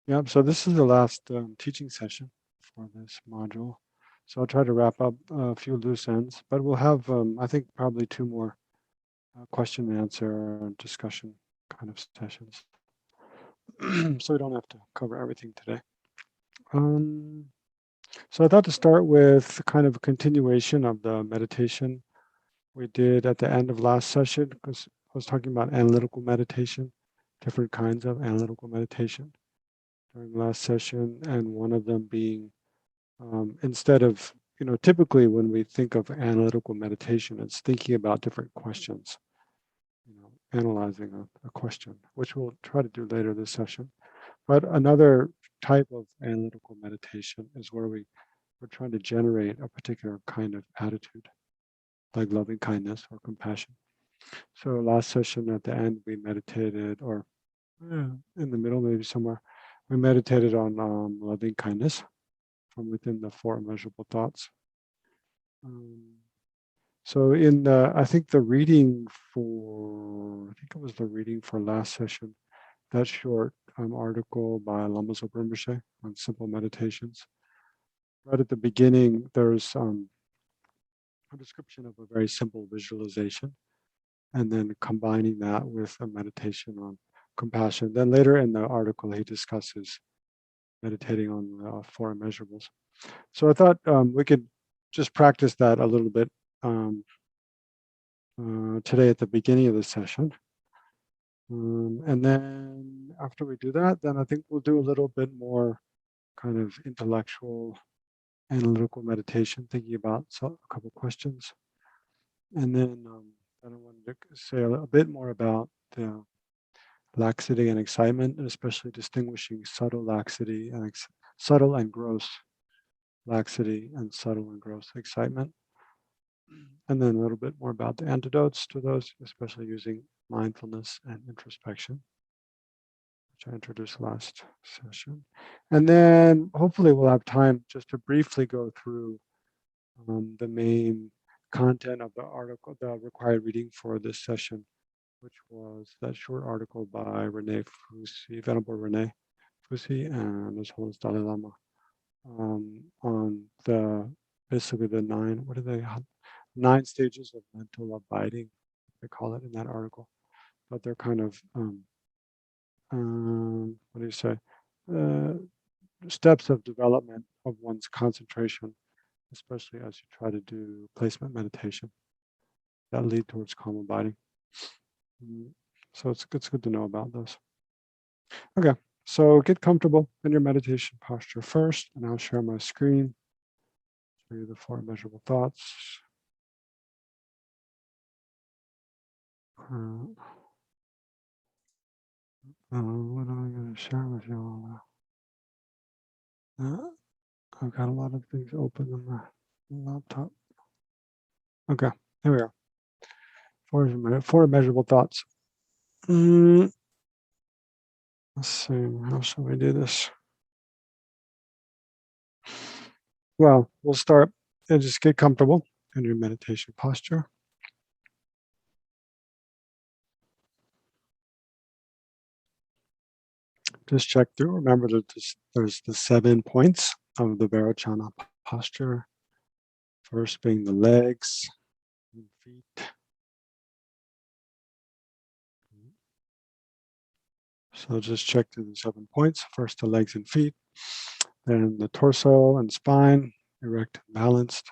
Yeah, so this is the last teaching session for this module. So I'll try to wrap up a few loose ends, but we'll have, I think, probably two more question and answer discussion kind of sessions. So we don't have to cover everything today. So I thought to start with kind of a continuation of the meditation we did at the end of last session, because I was talking about analytical meditation, different kinds of analytical meditation during last session, and one of them being instead of, typically when we think of analytical meditation, it's thinking about different questions, analyzing a question, which we'll try to do later this session. But another type of analytical meditation is where we're trying to generate a particular kind of attitude, like loving kindness or compassion. So last session at the end, we meditated, or in the middle, maybe somewhere, we meditated on loving kindness from within the four immeasurable thoughts. So in the, I think it was the reading for last session, that short article by Lama Zopa Rinpoche on simple meditations. Right at the beginning, there's a description of a very simple visualization, and then combining that with a meditation on compassion. Then later in the article, he discusses meditating on the four immeasurables. So I thought we could just practice that a little bit today at the beginning of the session. And then after we do that, then I think we'll do a little bit more kind of intellectual, analytical meditation, thinking about a couple questions. And then I wanted to say a bit more about the laxity and excitement, and especially distinguishing subtle laxity and subtle and gross laxity and subtle and gross excitement. And then a little bit more about the antidotes to those, especially using mindfulness and introspection, which I introduced last session. And then hopefully we'll have time just to briefly go through the main content of the article, the required reading for this session, which was that short article by Rene Fusi, Venerable Rene Fusi, and as well as Dalai Lama, on basically the 9 stages of mental abiding, they call it in that article. But they're kind of, steps of development of one's concentration, especially as you try to do placement meditation that lead towards calm abiding. So it's good to know about those. Okay, so get comfortable in your meditation posture first, and I'll share my screen, show you the four immeasurable thoughts. What am I going to share with you all? I've got a lot of things open on my laptop. Okay, here we are. Four immeasurable thoughts. Let's see, how shall we do this? Well, we'll start and just get comfortable in your meditation posture. Just check through. Remember that there's the 7 points of the Vairocana posture. First being the legs and feet. So just check through the 7 points. First the legs and feet, then then and spine, erect and balanced.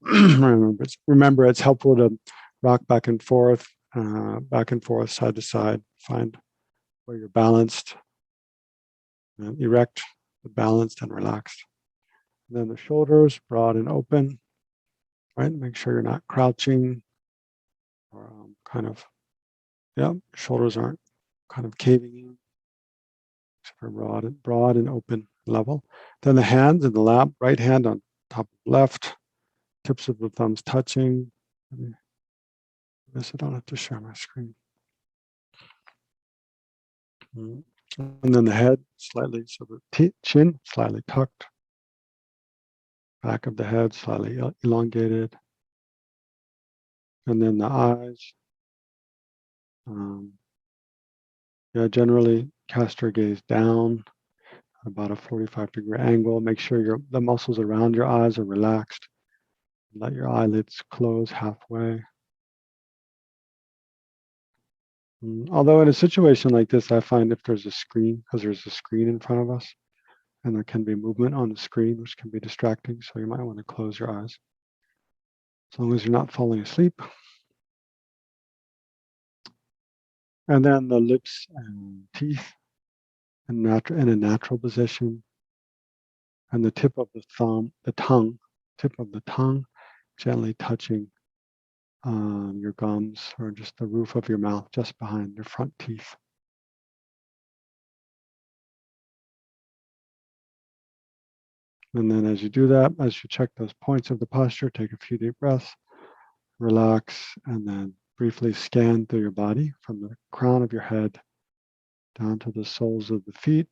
Remember, it's helpful to rock back and forth, side to side. Find where you're balanced, and erect, balanced, and relaxed. And then the shoulders broad and open, right? Make sure you're not crouching or shoulders aren't kind of caving in. For broad and open level. Then the hands in the lap, right hand on top of left, tips of the thumbs touching. I guess I don't have to share my screen. And then the head slightly, so the chin slightly tucked. Back of the head slightly elongated. And then the eyes, generally cast your gaze down about a 45-degree angle. Make sure the muscles around your eyes are relaxed. Let your eyelids close halfway. Although in a situation like this, I find if there's a screen, because there's a screen in front of us, and there can be movement on the screen, which can be distracting, so you might want to close your eyes. As long as you're not falling asleep. And then the lips and teeth in a natural position. And the tip of the tip of the tongue gently touching your gums or just the roof of your mouth, just behind your front teeth. And then as you do that, as you check those points of the posture, take a few deep breaths, relax, and then briefly scan through your body from the crown of your head down to the soles of the feet,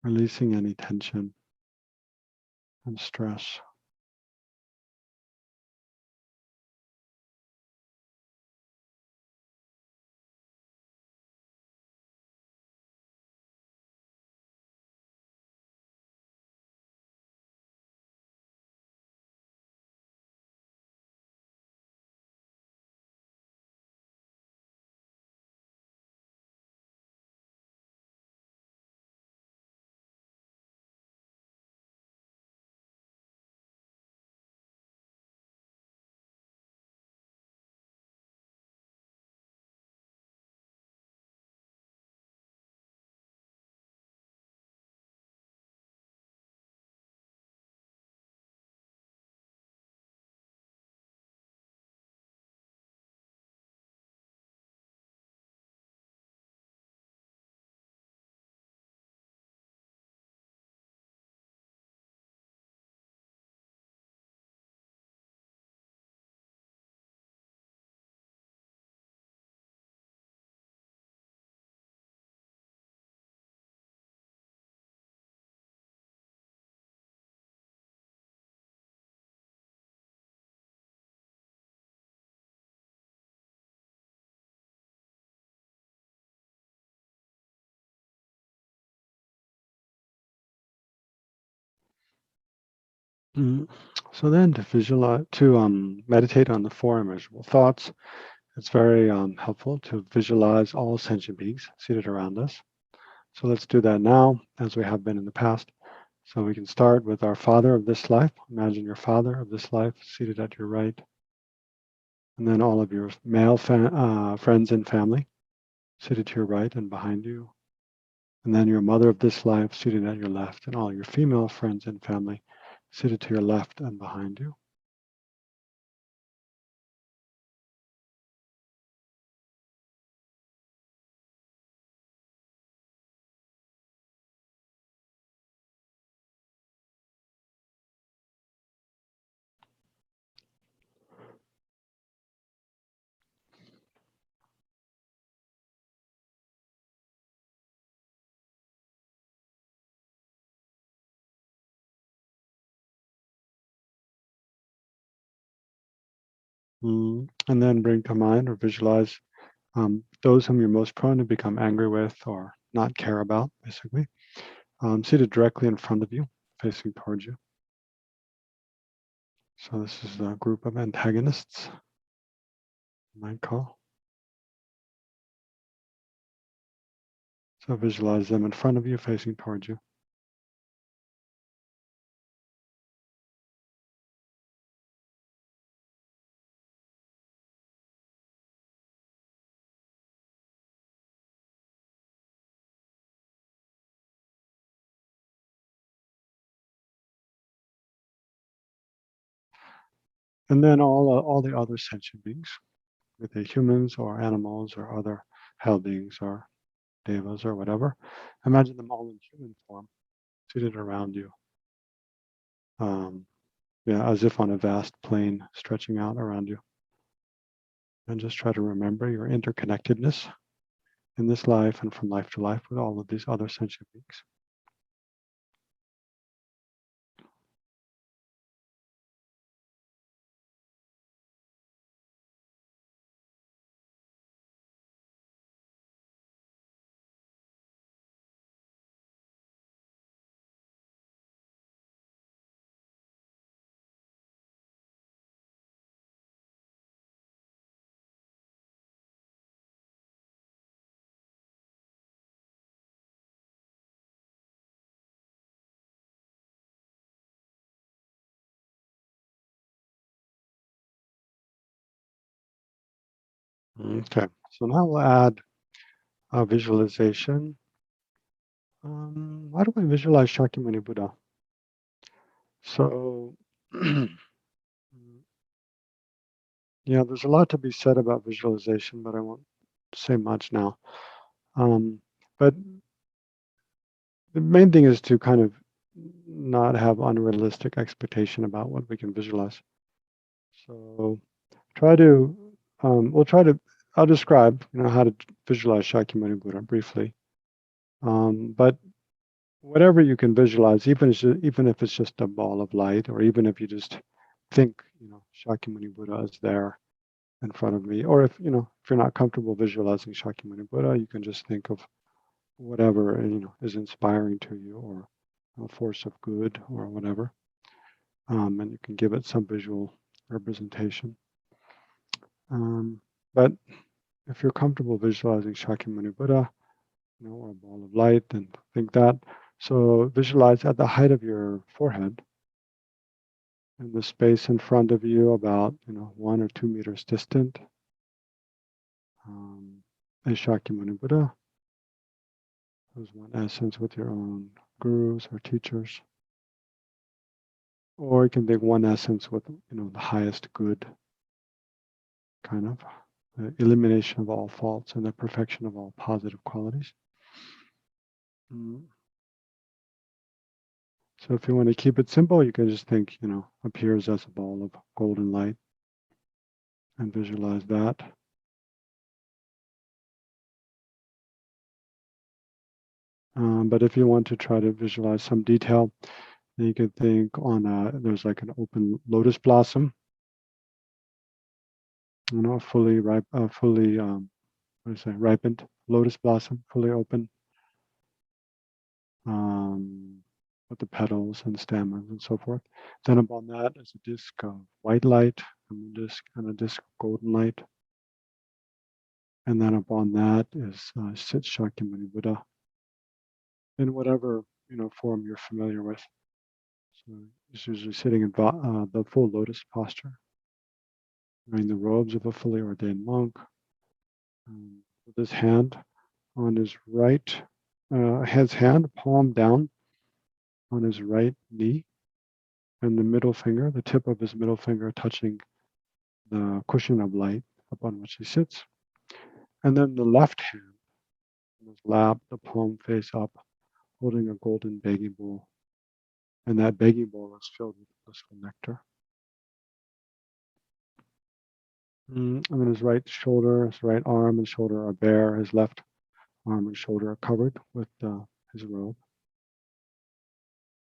releasing any tension and stress. So then to meditate on the four immeasurable thoughts, it's very helpful to visualize all sentient beings seated around us. So let's do that now, as we have been in the past. So we can start with our father of this life. Imagine your father of this life seated at your right, and then all of your male friends and family seated to your right and behind you. And then your mother of this life seated at your left, and all your female friends and family seated to your left and behind you. And then bring to mind or visualize those whom you're most prone to become angry with or not care about, basically, seated directly in front of you, facing towards you. So this is a group of antagonists, you might call. So visualize them in front of you, facing towards you. And then all the other sentient beings, with the humans or animals or other hell beings or devas or whatever. Imagine them all in human form, seated around you. As if on a vast plain stretching out around you. And just try to remember your interconnectedness in this life and from life to life with all of these other sentient beings. Okay, so now we'll add a visualization. Why do I visualize Shakyamuni Buddha? So, yeah, there's a lot to be said about visualization, but I won't say much now. But the main thing is to kind of not have unrealistic expectation about what we can visualize. So try to, we'll try to, I'll describe, how to visualize Shakyamuni Buddha briefly. But whatever you can visualize, even if it's just a ball of light, or even if you just think, Shakyamuni Buddha is there in front of me, or if you're not comfortable visualizing Shakyamuni Buddha, you can just think of whatever is inspiring to you, or a force of good, or whatever, and you can give it some visual representation. But if you're comfortable visualizing Shakyamuni Buddha, or a ball of light, then think that. So visualize at the height of your forehead, in the space in front of you, about 1 or 2 meters distant, is Shakyamuni Buddha, who's one essence with your own gurus or teachers. Or you can think one essence with the highest good, kind of the elimination of all faults and the perfection of all positive qualities. So if you want to keep it simple, you can just think, appears as a ball of golden light, and visualize that. But if you want to try to visualize some detail, then you can think on there's like an open lotus blossom, fully ripe, ripened lotus blossom, fully open, with the petals and stamens and so forth. Then upon that is a disc of white light, and a disc of golden light. And then upon that sits Shakyamuni Buddha in whatever form you're familiar with. So he's usually sitting in the full lotus posture, wearing the robes of a fully ordained monk, with his hand on his right, his hand palm down on his right knee, and the middle finger, the tip of his middle finger, touching the cushion of light upon which he sits. And then the left hand on his lap, the palm face up, holding a golden begging bowl. And that begging bowl is filled with blissful nectar. And then his right shoulder, his right arm and shoulder are bare. His left arm and shoulder are covered with his robe.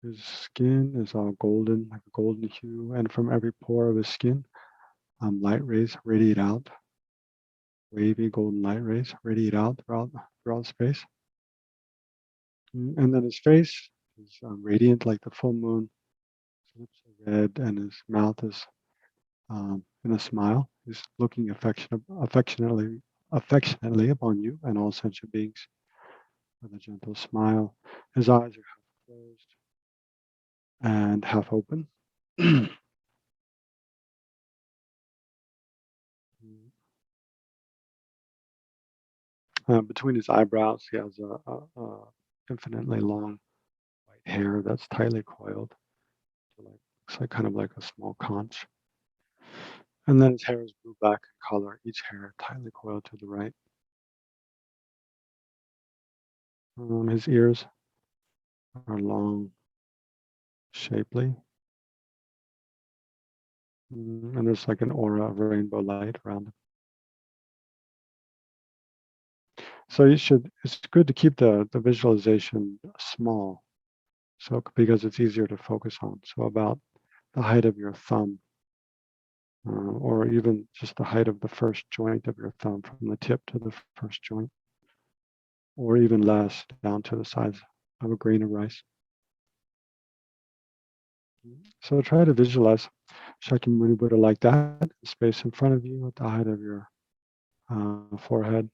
His skin is all golden, like a golden hue, and from every pore of his skin, light rays radiate out. Wavy golden light rays radiate out throughout space. And then his face is radiant like the full moon. His lips are red, and his mouth is in a smile. He's looking affectionately upon you and all sentient beings with a gentle smile. His eyes are half closed and half open. Between his eyebrows, he has a infinitely long white hair that's tightly coiled. Looks like kind of like a small conch. And then his hair is blue black in color, each hair tightly coiled to the right. His ears are long, shapely, and there's like an aura of rainbow light around him. So it's good to keep the visualization small, so because it's easier to focus on. So about the height of your thumb, or even just the height of the first joint of your thumb, from the tip to the first joint, or even less, down to the size of a grain of rice. So try to visualize Shakyamuni Buddha like that, space in front of you at the height of your forehead.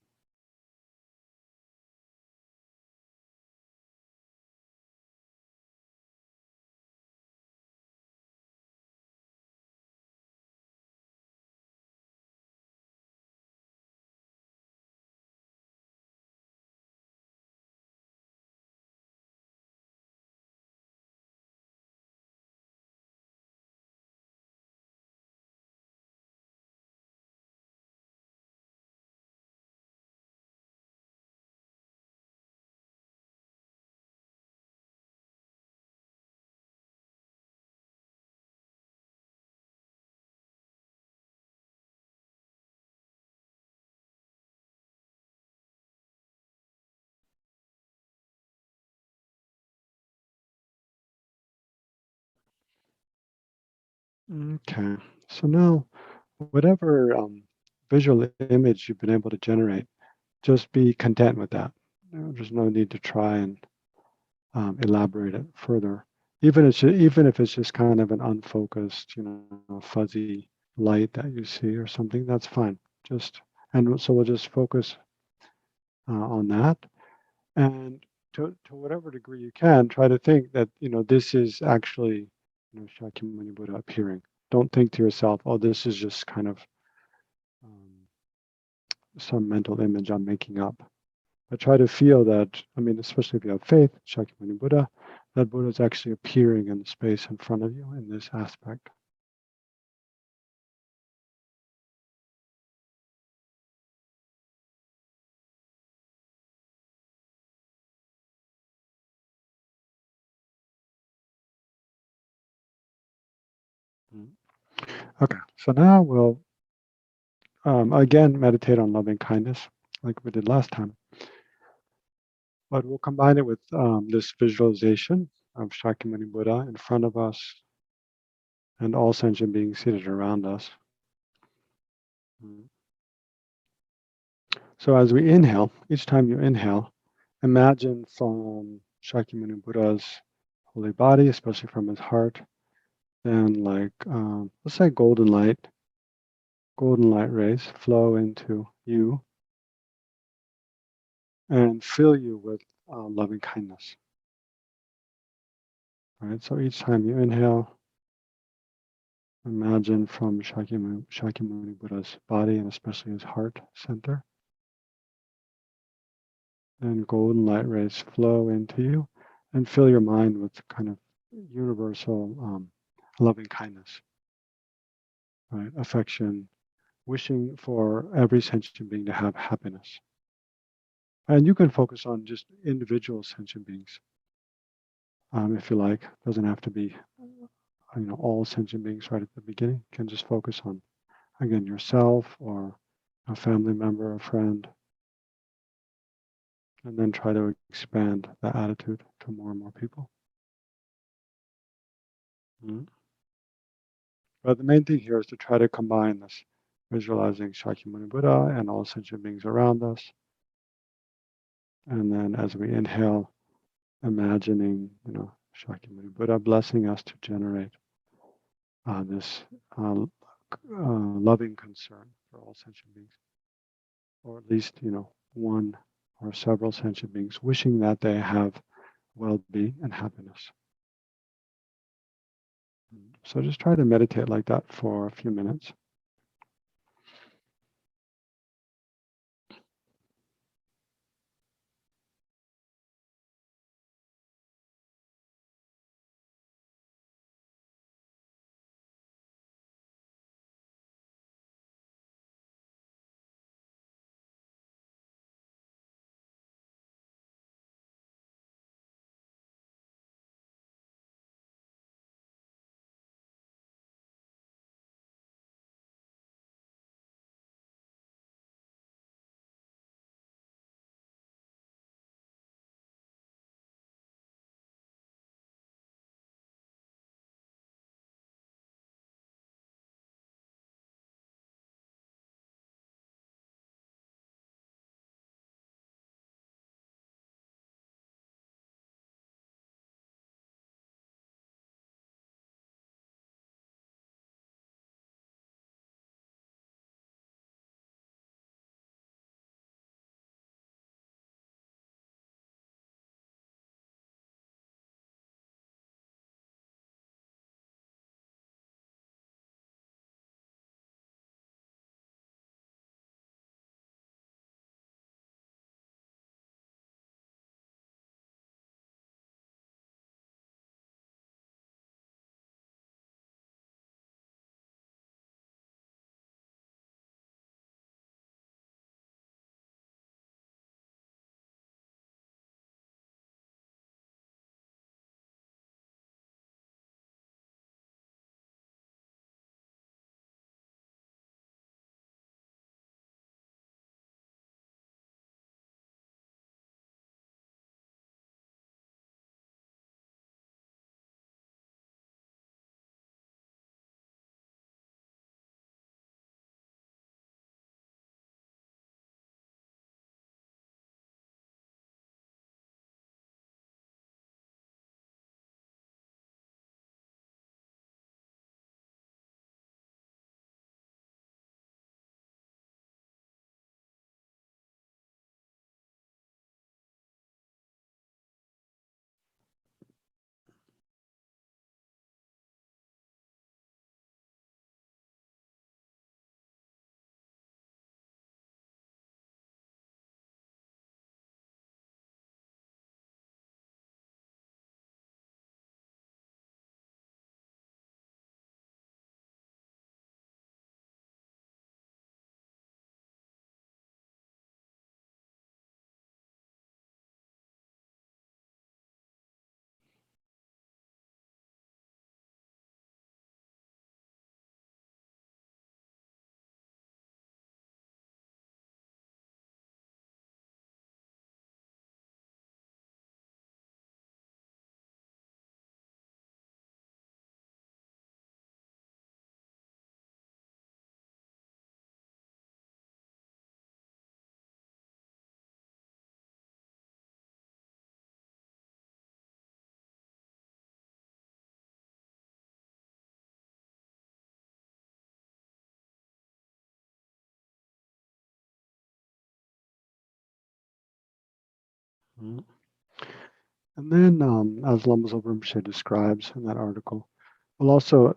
Okay. So now, whatever visual image you've been able to generate, just be content with that. There's no need to try and elaborate it further. Even if it's just kind of an unfocused, fuzzy light that you see or something, that's fine. Just and so we'll just focus on that, and to whatever degree you can, try to think that this is actually Shakyamuni Buddha appearing. Don't think to yourself, oh, this is just kind of um, some mental image I'm making up. But try to feel that, I mean, especially if you have faith, Shakyamuni Buddha, that Buddha is actually appearing in the space in front of you in this aspect. Mm. Okay, so now we'll again meditate on loving kindness like we did last time, but we'll combine it with this visualization of Shakyamuni Buddha in front of us and all sentient beings seated around us. Mm. So as we inhale, each time you inhale, imagine from Shakyamuni Buddha's holy body, especially from his heart, then like let's say golden light rays flow into you and fill you with loving kindness. Right. So each time you inhale, imagine from Shakyamuni Buddha's body and especially his heart center. Then golden light rays flow into you and fill your mind with kind of universal loving kindness, right? Affection, wishing for every sentient being to have happiness. And you can focus on just individual sentient beings, if you like. Doesn't have to be, all sentient beings right at the beginning. You can just focus on, again, yourself or a family member, a friend, and then try to expand the attitude to more and more people. Mhm. But the main thing here is to try to combine this visualizing Shakyamuni Buddha and all sentient beings around us. And then as we inhale, imagining, Shakyamuni Buddha blessing us to generate this loving concern for all sentient beings, or at least, one or several sentient beings, wishing that they have well-being and happiness. So just try to meditate like that for a few minutes. Mm. And then, as Lama Zopa Rinpoche describes in that article, we'll also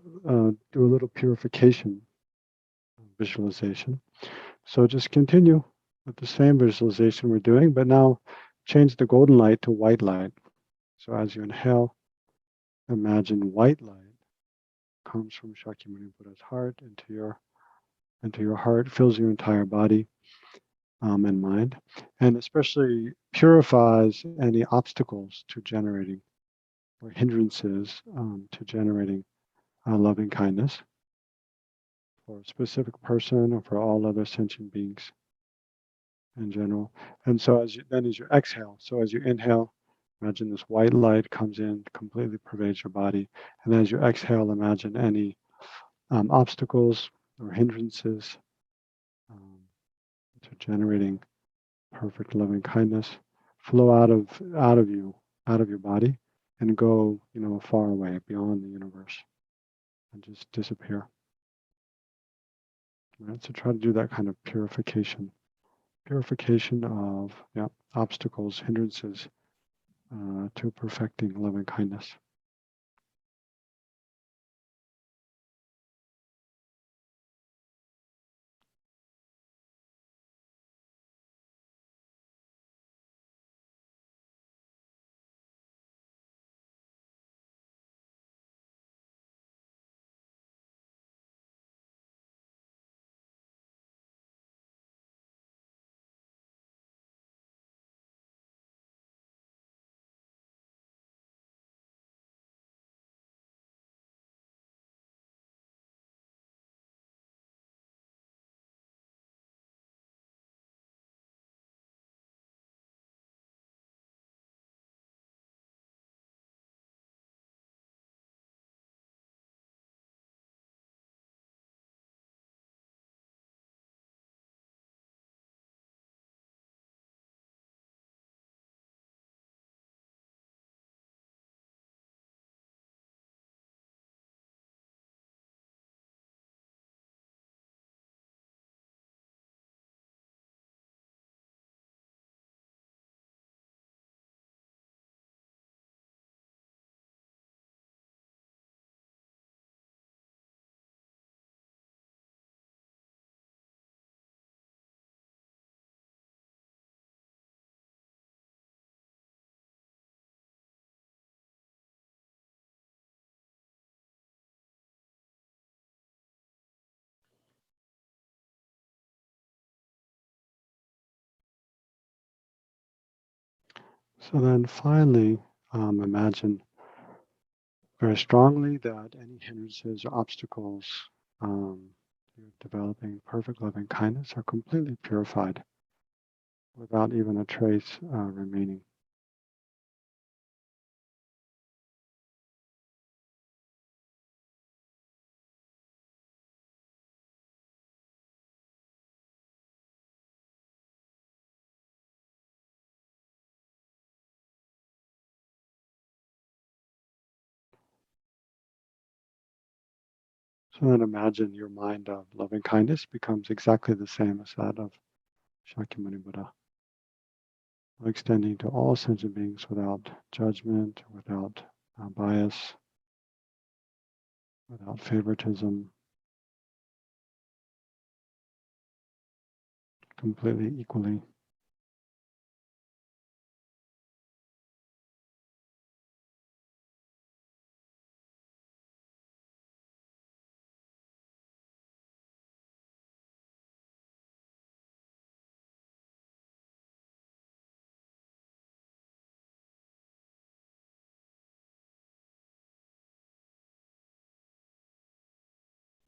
do a little purification visualization. So just continue with the same visualization we're doing, but now change the golden light to white light. So as you inhale, imagine white light comes from Shakyamuni Buddha's heart into your heart, fills your entire body and mind, and especially purifies any obstacles to generating or hindrances to generating loving kindness for a specific person or for all other sentient beings in general. And so as you exhale, so as you inhale, imagine this white light comes in, completely pervades your body. And as you exhale, imagine any obstacles or hindrances um, to generating perfect loving kindness flow out of your body, and go, far away beyond the universe and just disappear. Right? So try to do that kind of purification of obstacles, hindrances to perfecting loving kindness. So then finally, imagine very strongly that any hindrances or obstacles to developing perfect loving kindness are completely purified without even a trace remaining. So then imagine your mind of loving kindness becomes exactly the same as that of Shakyamuni Buddha, extending to all sentient beings without judgment, without bias, without favoritism, completely equally.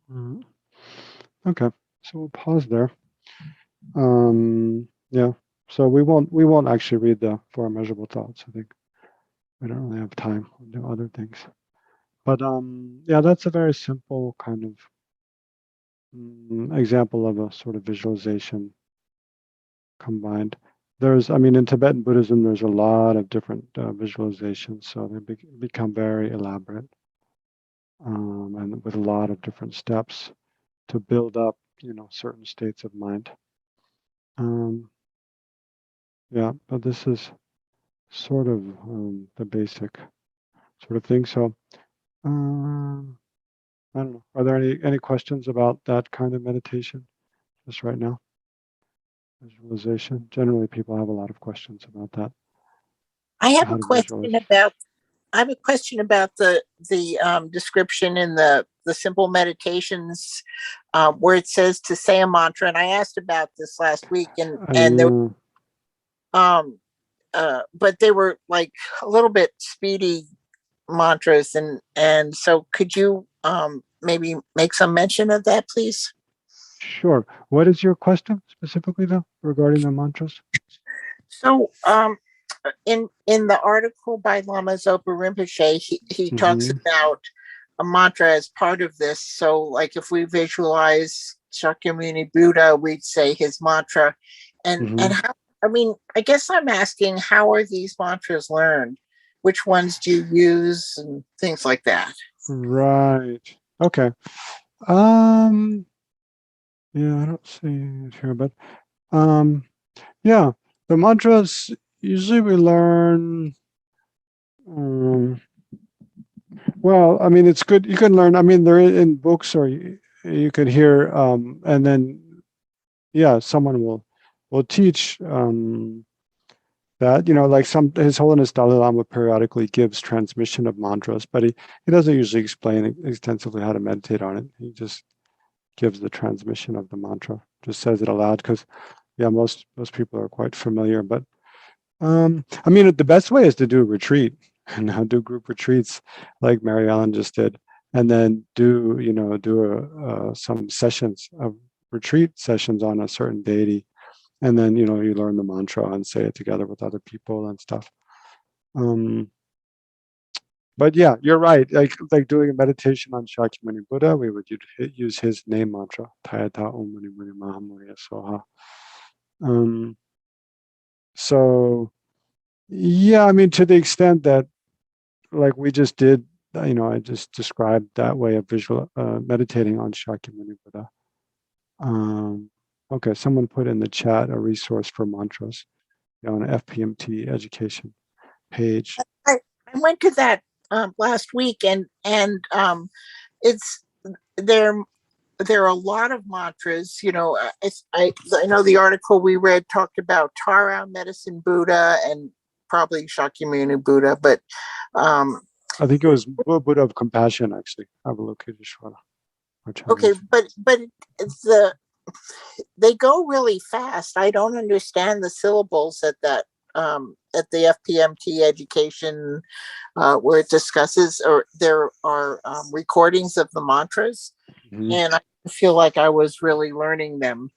Mhm. Okay, so we'll pause there. Yeah, so we won't actually read the Four Immeasurable Thoughts. I think we don't really have time. We'll do other things. But yeah, that's a very simple kind of example of a sort of visualization combined. In Tibetan Buddhism, there's a lot of different visualizations, so they become very elaborate and with a lot of different steps to build up, certain states of mind. Um, yeah, but this is sort of the basic sort of thing. So I don't know. Are there any questions about that kind of meditation just right now? Visualization. Generally, people have a lot of questions about that. I have How a to question visualize. about the description in the simple meditations where it says to say a mantra, and I asked about this last week, and there um but they were like a little bit speedy mantras, and so could you maybe make some mention of that, please? Sure. What is your question specifically, though, regarding the mantras? So in the article by Lama Zopa Rinpoche, he talks Mm-hmm. about a mantra as part of this. So, like if we visualize Shakyamuni Buddha, we'd say his mantra, Mm-hmm. and how. I mean, I guess I'm asking, how are these mantras learned? Which ones do you use, and things like that. Right. Okay. Um. Yeah, I don't see it here, but um. Yeah, the mantras usually we learn. Um, well, I mean, it's good. You can learn. I mean, they're in books, or you could hear, and then yeah, someone will teach that. Like His Holiness Dalai Lama periodically gives transmission of mantras, but he doesn't usually explain extensively how to meditate on it. He just gives the transmission of the mantra, just says it aloud because yeah, most people are quite familiar, but I mean, the best way is to do a retreat and now do group retreats like Mary Ellen just did, and then do some sessions of retreat sessions on a certain deity, and then you learn the mantra and say it together with other people and stuff. Um, but yeah, you're right. Like doing a meditation on Shakyamuni Buddha, we would use his name mantra, Tayata Om Mani Mani Mahamuriya Soha. Um, so yeah, I mean, to the extent that like we just did, I just described that way of visual meditating on Shakyamuni Buddha. Okay, someone put in the chat a resource for mantras on FPMT education page. I went to that last week, it's there. There are a lot of mantras. I know the article we read talked about Tara, Medicine Buddha, and probably Shakyamuni Buddha, but I think it was Buddha of compassion, actually. Avalokiteshvara or okay, Chinese. but the they go really fast. I don't understand the syllables at the FPMT education where it discusses, or there are recordings of the mantras, Mm-hmm. and I feel like I was really learning them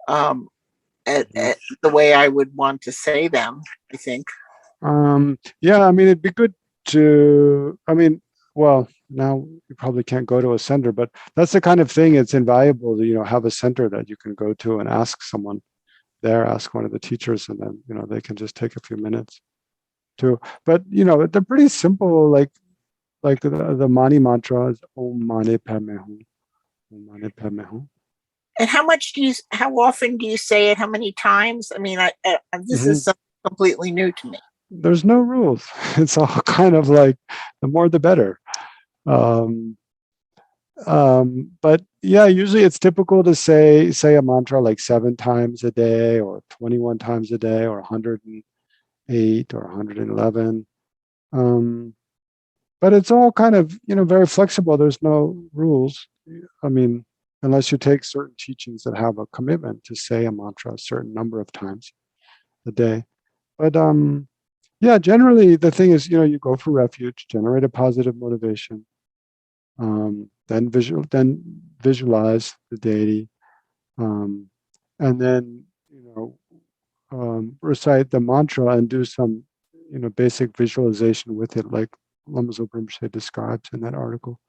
um, Mm-hmm. at the way I would want to say them, I think. Yeah, I mean, it'd be good to, I mean, well, now you probably can't go to a center, but that's the kind of thing it's invaluable to, have a center that you can go to and ask someone there, ask one of the teachers, and then, they can just take a few minutes to, but, they're pretty simple, like the Mani mantra is Om Mani Padme Hum, Om Mani Padme Hum. And how often do you say it? How many times? I mean, this Mm-hmm. is something completely new to me. There's no rules. It's all kind of like the more the better. Um, but yeah, usually it's typical to say a mantra like 7 times a day or 21 times a day or 108 or 111. But it's all kind of, very flexible. There's no rules. I mean, unless you take certain teachings that have a commitment to say a mantra a certain number of times a day. But yeah, generally the thing is, you go for refuge, generate a positive motivation, then visualize the deity, um, and then recite the mantra and do some basic visualization with it, like Lama Zopa Rinpoche describes in that article,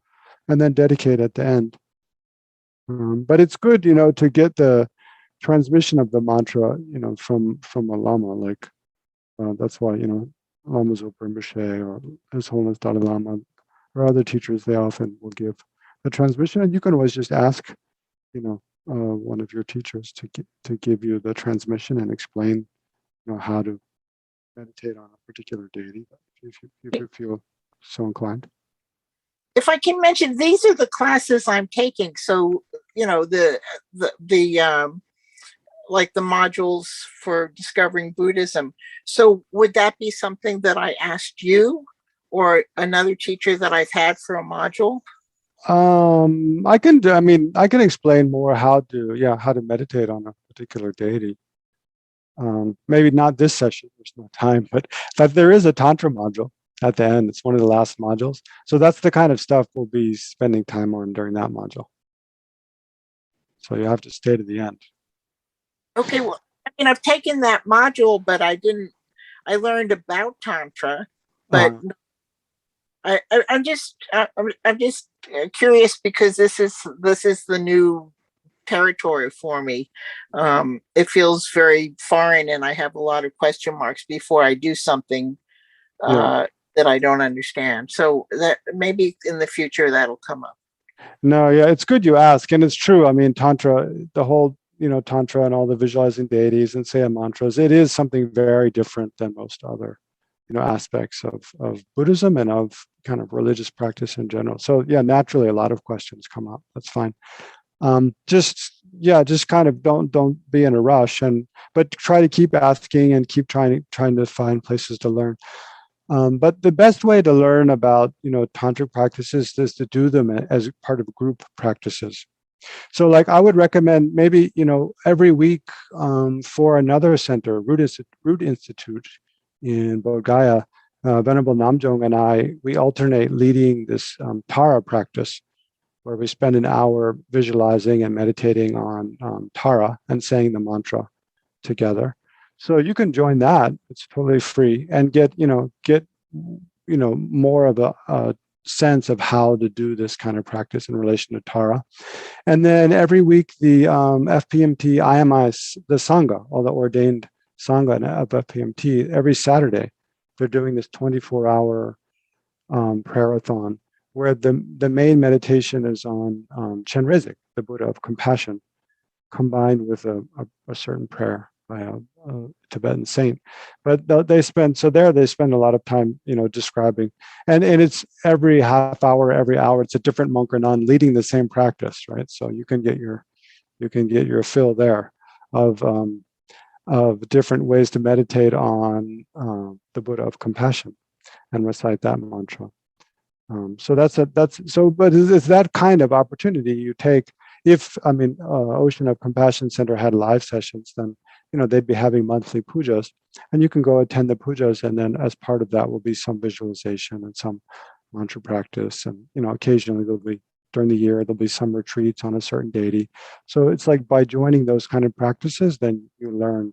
and then dedicate at the end. But it's good, to get the transmission of the mantra, from a lama. Like that's why Lama Zopa Rinpoche or His Holiness Dalai Lama or other teachers, they often will give the transmission, and you can always just ask, one of your teachers to give you the transmission and explain, how to meditate on a particular deity if you feel so inclined. If I can mention, these are the classes I'm taking. So, the like the modules for discovering Buddhism. So would that be something that I asked you or another teacher that I've had for a module? I can explain more how to meditate on a particular deity. Maybe not this session, there's no time, but there is a Tantra module at the end. It's one of the last modules. So that's the kind of stuff we'll be spending time on during that module. So you have to stay to the end. Okay, well, I've taken that module, but I learned about Tantra, but I'm just curious because this is the new territory for me. It feels very foreign, and I have a lot of question marks before I do something that I don't understand. So that maybe in the future that'll come up. No, yeah, it's good you ask, and it's true. I mean, Tantra, the whole Tantra and all the visualizing deities and say mantras, it is something very different than most other aspects of Buddhism and of kind of religious practice in general. So yeah, naturally a lot of questions come up. That's fine. Just kind of don't be in a rush, but try to keep asking and keep trying to find places to learn. But the best way to learn about tantric practices is to do them as part of group practices. So like I would recommend maybe every week for another center, Root Institute in Bodh Gaya, Venerable Namjong and we alternate leading this Tara practice, where we spend an hour visualizing and meditating on Tara and saying the mantra together. So you can join that; it's totally free, and get more of a sense of how to do this kind of practice in relation to Tara. And then every week, the FPMT IMI, the Sangha, all the ordained Sangha of FPMT, every Saturday, they're doing this 24-hour prayer-a-thon, where the main meditation is on Chenrezig, the Buddha of compassion, combined with a certain prayer by a Tibetan saint. But they spend a lot of time, describing, and it's every half hour, every hour, it's a different monk or nun leading the same practice, right? So you can get your fill there of different ways to meditate on the Buddha of compassion and recite that mantra. So but it's that kind of opportunity you take. If Ocean of Compassion Center had live sessions, then they'd be having monthly pujas, and you can go attend the pujas, and then as part of that will be some visualization and some mantra practice, and occasionally during the year there'll be some retreats on a certain deity. So it's like by joining those kind of practices, then you learn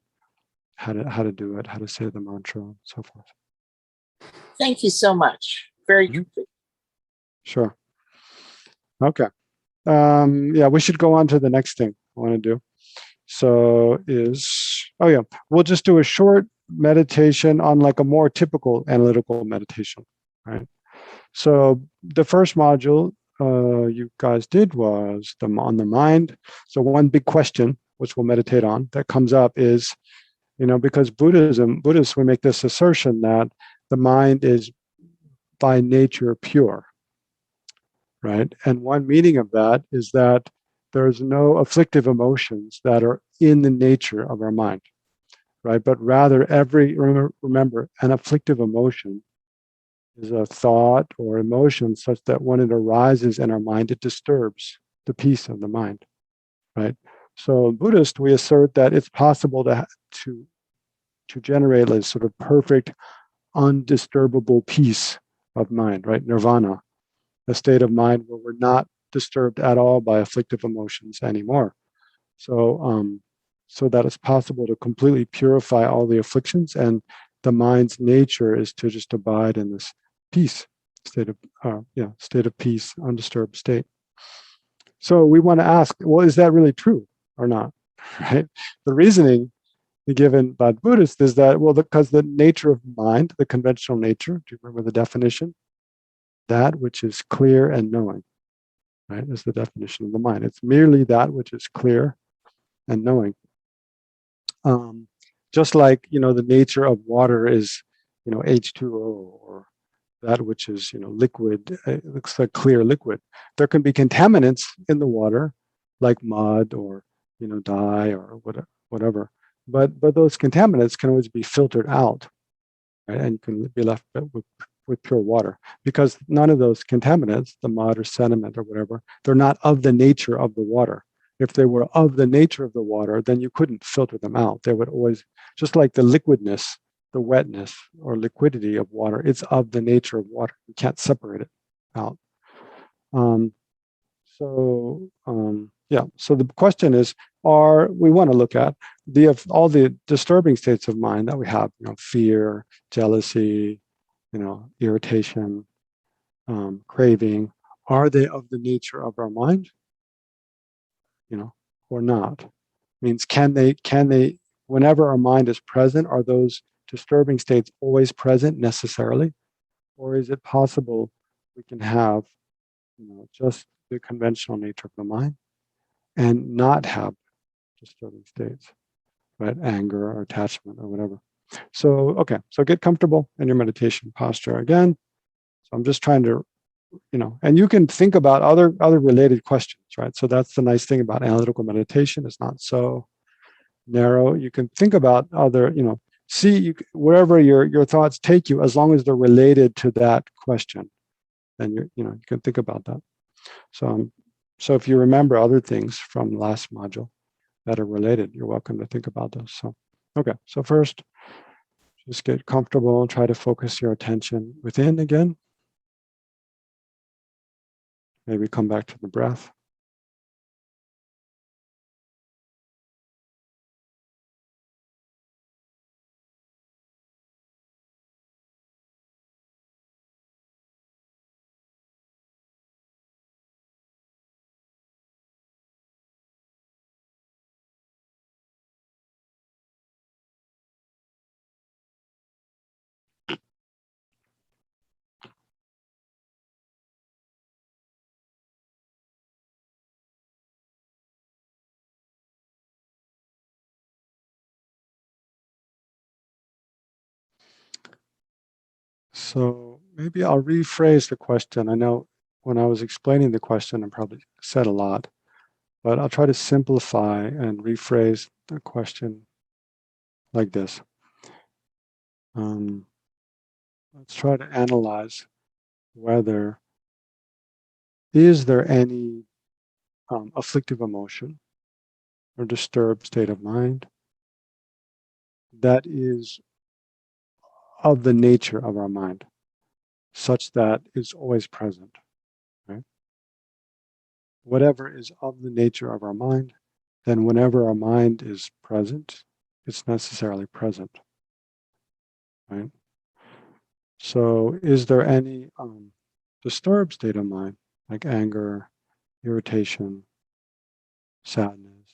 how to do it, how to say the mantra, and so forth. Thank you so much. Very complete. Sure. Okay. We should go on to the next thing I want to do. So we'll just do a short meditation on like a more typical analytical meditation, right? So the first module you guys did was on the mind. So one big question, which we'll meditate on, that comes up is, because Buddhists, we make this assertion that the mind is by nature pure. Right. And one meaning of that is that there's no afflictive emotions that are in the nature of our mind, right? But rather remember, an afflictive emotion is a thought or emotion such that when it arises in our mind, it disturbs the peace of the mind, right? So Buddhist, we assert that it's possible to generate a sort of perfect, undisturbable peace of mind, right? Nirvana. A state of mind where we're not disturbed at all by afflictive emotions anymore. So that it's possible to completely purify all the afflictions, and the mind's nature is to just abide in this peace, state of peace, undisturbed state. So we want to ask, well, is that really true or not? Right? The reasoning given by Buddhists is that, well, because the nature of mind, the conventional nature, do you remember the definition? That which is clear and knowing, right, is the definition of the mind. It's merely that which is clear and knowing. just like, the nature of water is, H2O, or that which is, liquid, it looks like clear liquid. There can be contaminants in the water, like mud or, dye or whatever. But those contaminants can always be filtered out, right? And you can be left with pure water, because none of those contaminants, the mud or sediment or whatever, they're not of the nature of the water. If they were of the nature of the water, then you couldn't filter them out. They would always, just like the liquidness, the wetness or liquidity of water, it's of the nature of water. You can't separate it out. Yeah, so the question is, we want to look at all the disturbing states of mind that we have, fear, jealousy, irritation, craving, are they of the nature of our mind, or not? Means can they, whenever our mind is present, are those disturbing states always present necessarily? Or is it possible we can have, just the conventional nature of the mind and not have disturbing states, right? Anger or attachment or whatever. So, okay, so get comfortable in your meditation posture again. So I'm just trying to, and you can think about other related questions, right? So that's the nice thing about analytical meditation. It's not so narrow. You can think about other, see wherever your thoughts take you, as long as they're related to that question, then you can think about that. So if you remember other things from last module that are related, you're welcome to think about those. So, okay. So first, just get comfortable and try to focus your attention within again. Maybe come back to the breath. So maybe I'll rephrase the question. I know when I was explaining the question, I probably said a lot, but I'll try to simplify and rephrase the question like this. Let's try to analyze whether is there any afflictive emotion or disturbed state of mind that is of the nature of our mind, such that it's always present, right? Whatever is of the nature of our mind, then whenever our mind is present, it's necessarily present, right? So is there any disturbed state of mind, like anger, irritation, sadness,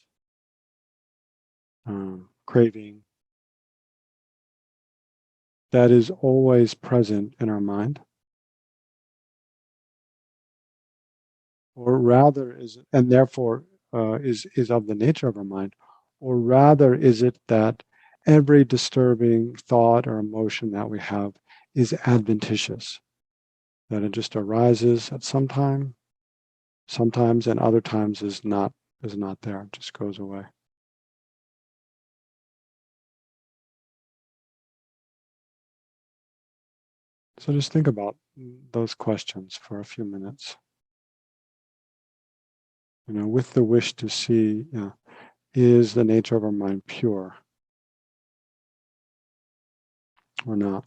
craving, that is always present in our mind? Or rather and therefore is of the nature of our mind? Or rather is it that every disturbing thought or emotion that we have is adventitious, that it just arises at sometimes, and other times is not there, it just goes away? So just think about those questions for a few minutes, with the wish to see, is the nature of our mind pure or not?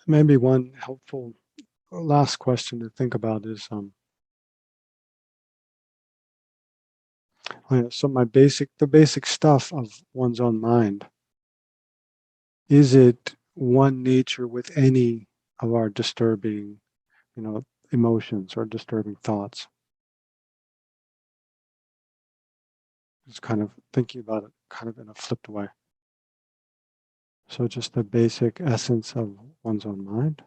maybe one helpful last question to think about is, so the basic stuff of one's own mind, is it one nature with any of our disturbing, emotions or disturbing thoughts? Just kind of thinking about it kind of in a flipped way. So just the basic essence of one's own mind.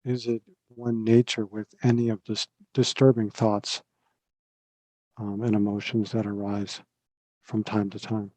Is it one nature with any of the disturbing thoughts and emotions that arise from time to time?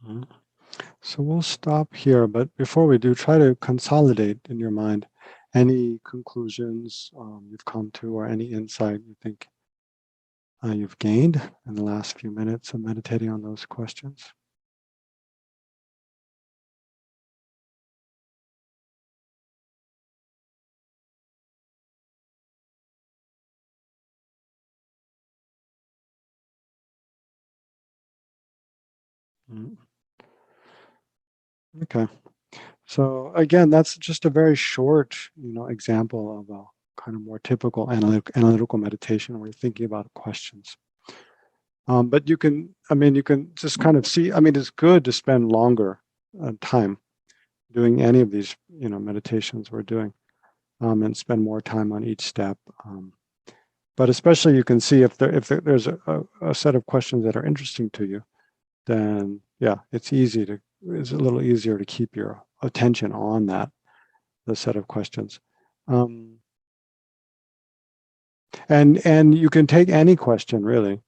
Mhm. So we'll stop here, but before we do, try to consolidate in your mind any conclusions you've come to or any insight you think you've gained in the last few minutes of meditating on those questions. Mm. Okay. So again, that's just a very short, example of a kind of more typical analytical meditation where you're thinking about questions. But you can just kind of see, it's good to spend longer time doing any of these, meditations we're doing, and spend more time on each step. But especially you can see there's a set of questions that are interesting to you, then yeah, it's a little easier to keep your attention on the set of questions. And you can take any question really.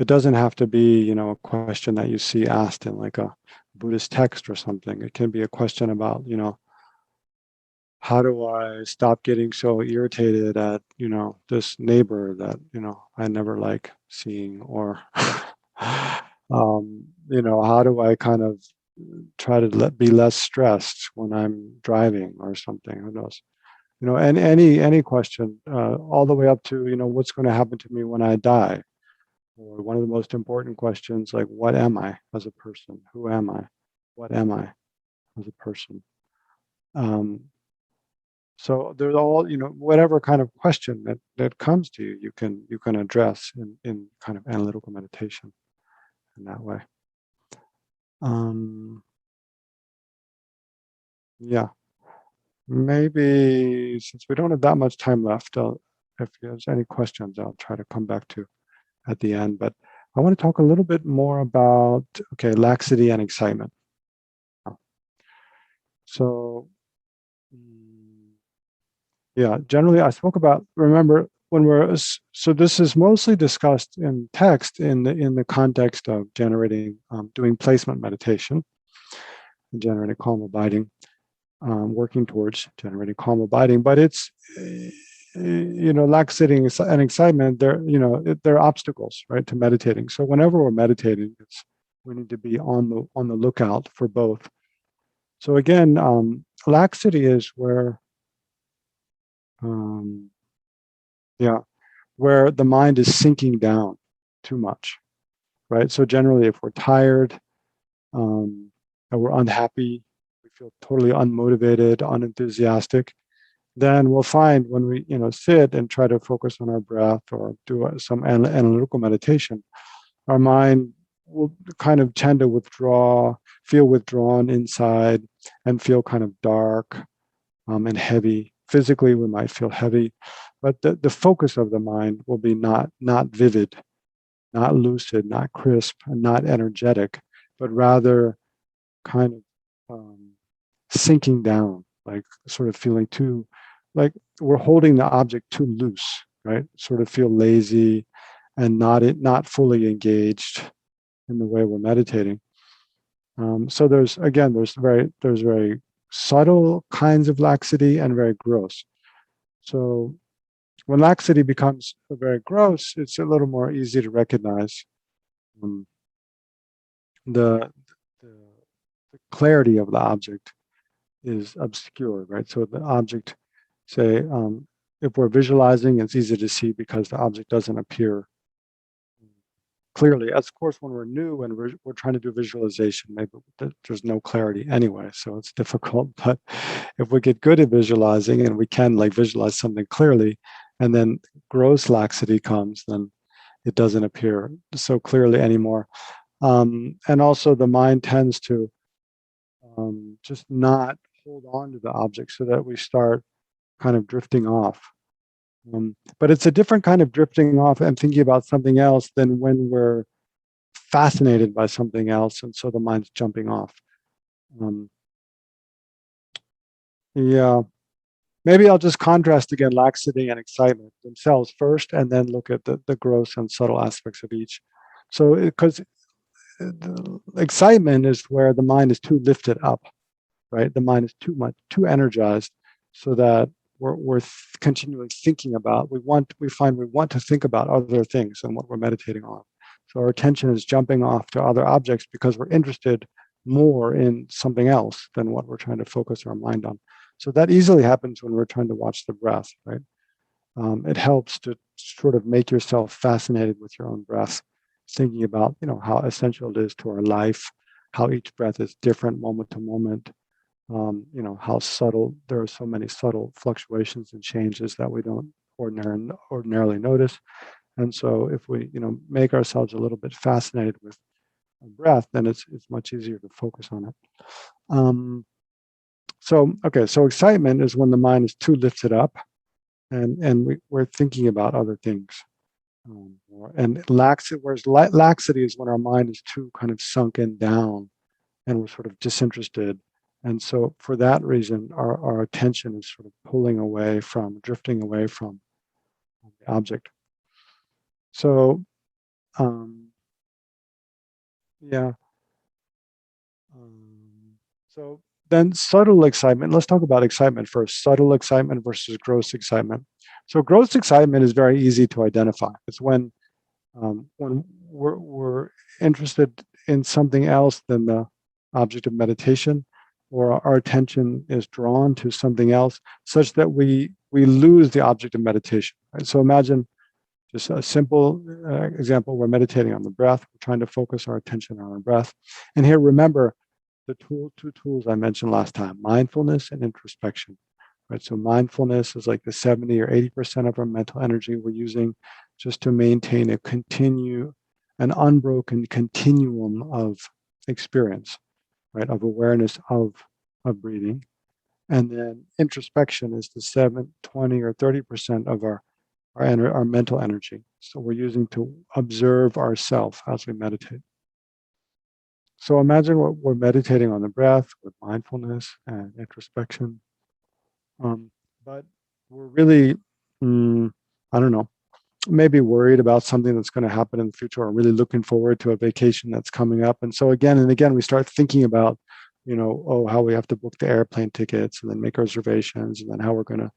It doesn't have to be, a question that you see asked in like a Buddhist text or something. It can be a question about, how do I stop getting so irritated at, this neighbor that, I never like seeing, or, how do I kind of try to be less stressed when I'm driving or something? Who knows? And any question, all the way up to, what's going to happen to me when I die? Or one of the most important questions, like, what am I as a person? Who am I? What am I as a person? So there's all, whatever kind of question that comes to you, you can address in kind of analytical meditation in that way. Yeah, maybe since we don't have that much time left, if there's any questions, I'll try to come back to at the end. But I want to talk a little bit more about, laxity and excitement. So, yeah, generally I spoke about, remember, so this is mostly discussed in text in the context of generating, doing placement meditation, generating calm abiding, working towards generating calm abiding. But it's, laxity and excitement, they're obstacles, right, to meditating. So whenever we're meditating, we need to be on the lookout for both. So again, laxity is where, where the mind is sinking down too much, right? So generally, if we're tired, and we're unhappy, we feel totally unmotivated, unenthusiastic, then we'll find when we, sit and try to focus on our breath or do some analytical meditation, our mind will kind of tend to feel withdrawn inside, and feel kind of dark, and heavy. Physically, we might feel heavy, but the focus of the mind will be not vivid, not lucid, not crisp, and not energetic, but rather kind of, sinking down, like sort of feeling too, like we're holding the object too loose, right? Sort of feel lazy and not fully engaged in the way we're meditating. So there's very subtle kinds of laxity and very gross. So when laxity becomes very gross, it's a little more easy to recognize. Um, the, the clarity of the object is obscure, right? So the object, say, if we're visualizing, it's easy to see because the object doesn't appear clearly. Of course, when we're new and we're trying to do visualization, maybe there's no clarity anyway, so it's difficult. But if we get good at visualizing and we can like visualize something clearly, and then gross laxity comes, then it doesn't appear so clearly anymore. And also the mind tends to, just not hold on to the object, so that we start kind of drifting off. But it's a different kind of drifting off and thinking about something else than when we're fascinated by something else, and so the mind's jumping off. Yeah, maybe I'll just contrast again laxity and excitement themselves first, and then look at the gross and subtle aspects of each. So, because excitement is where the mind is too lifted up, right? The mind is too energized, so that we're continually thinking about. We find we want to think about other things than what we're meditating on. So our attention is jumping off to other objects because we're interested more in something else than what we're trying to focus our mind on. So that easily happens when we're trying to watch the breath, right? It helps to sort of make yourself fascinated with your own breath, thinking about, how essential it is to our life, how each breath is different moment to moment, how subtle, there are so many subtle fluctuations and changes that we don't ordinarily notice. And so if we, make ourselves a little bit fascinated with breath, then it's much easier to focus on it. So excitement is when the mind is too lifted up, and we're thinking about other things. And laxity is when our mind is too kind of sunken down, and we're sort of disinterested. And so for that reason, our attention is sort of drifting away from the object. So, yeah. So then subtle excitement, let's talk about excitement first, subtle excitement versus gross excitement. So gross excitement is very easy to identify. It's when we're interested in something else than the object of meditation, or our attention is drawn to something else, such that we lose the object of meditation. Right? So imagine just a simple example: we're meditating on the breath, we're trying to focus our attention on our breath, and here remember the two tools I mentioned last time: mindfulness and introspection. Right. So mindfulness is like the 70 or 80% of our mental energy we're using just to maintain an unbroken continuum of experience, right, of awareness of breathing. And then introspection is the 20 or 30% of our mental energy. So we're using to observe ourselves as we meditate. So imagine what we're meditating on the breath with mindfulness and introspection. But we're really I don't know, maybe worried about something that's going to happen in the future, or really looking forward to a vacation that's coming up. And so again and again, we start thinking about, oh, how we have to book the airplane tickets and then make reservations, and then how we're going to,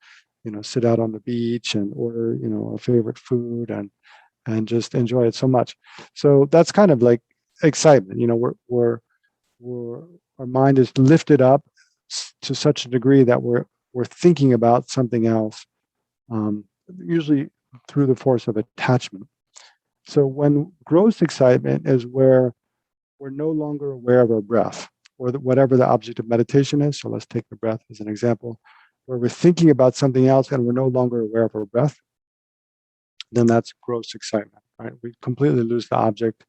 sit out on the beach and order, our favorite food and just enjoy it so much. So that's kind of like excitement. We're our mind is lifted up to such a degree that we're thinking about something else, usually through the force of attachment. So when gross excitement is where we're no longer aware of our breath, or whatever the object of meditation is. So let's take the breath as an example, where we're thinking about something else and we're no longer aware of our breath, then that's gross excitement, right? We completely lose the object,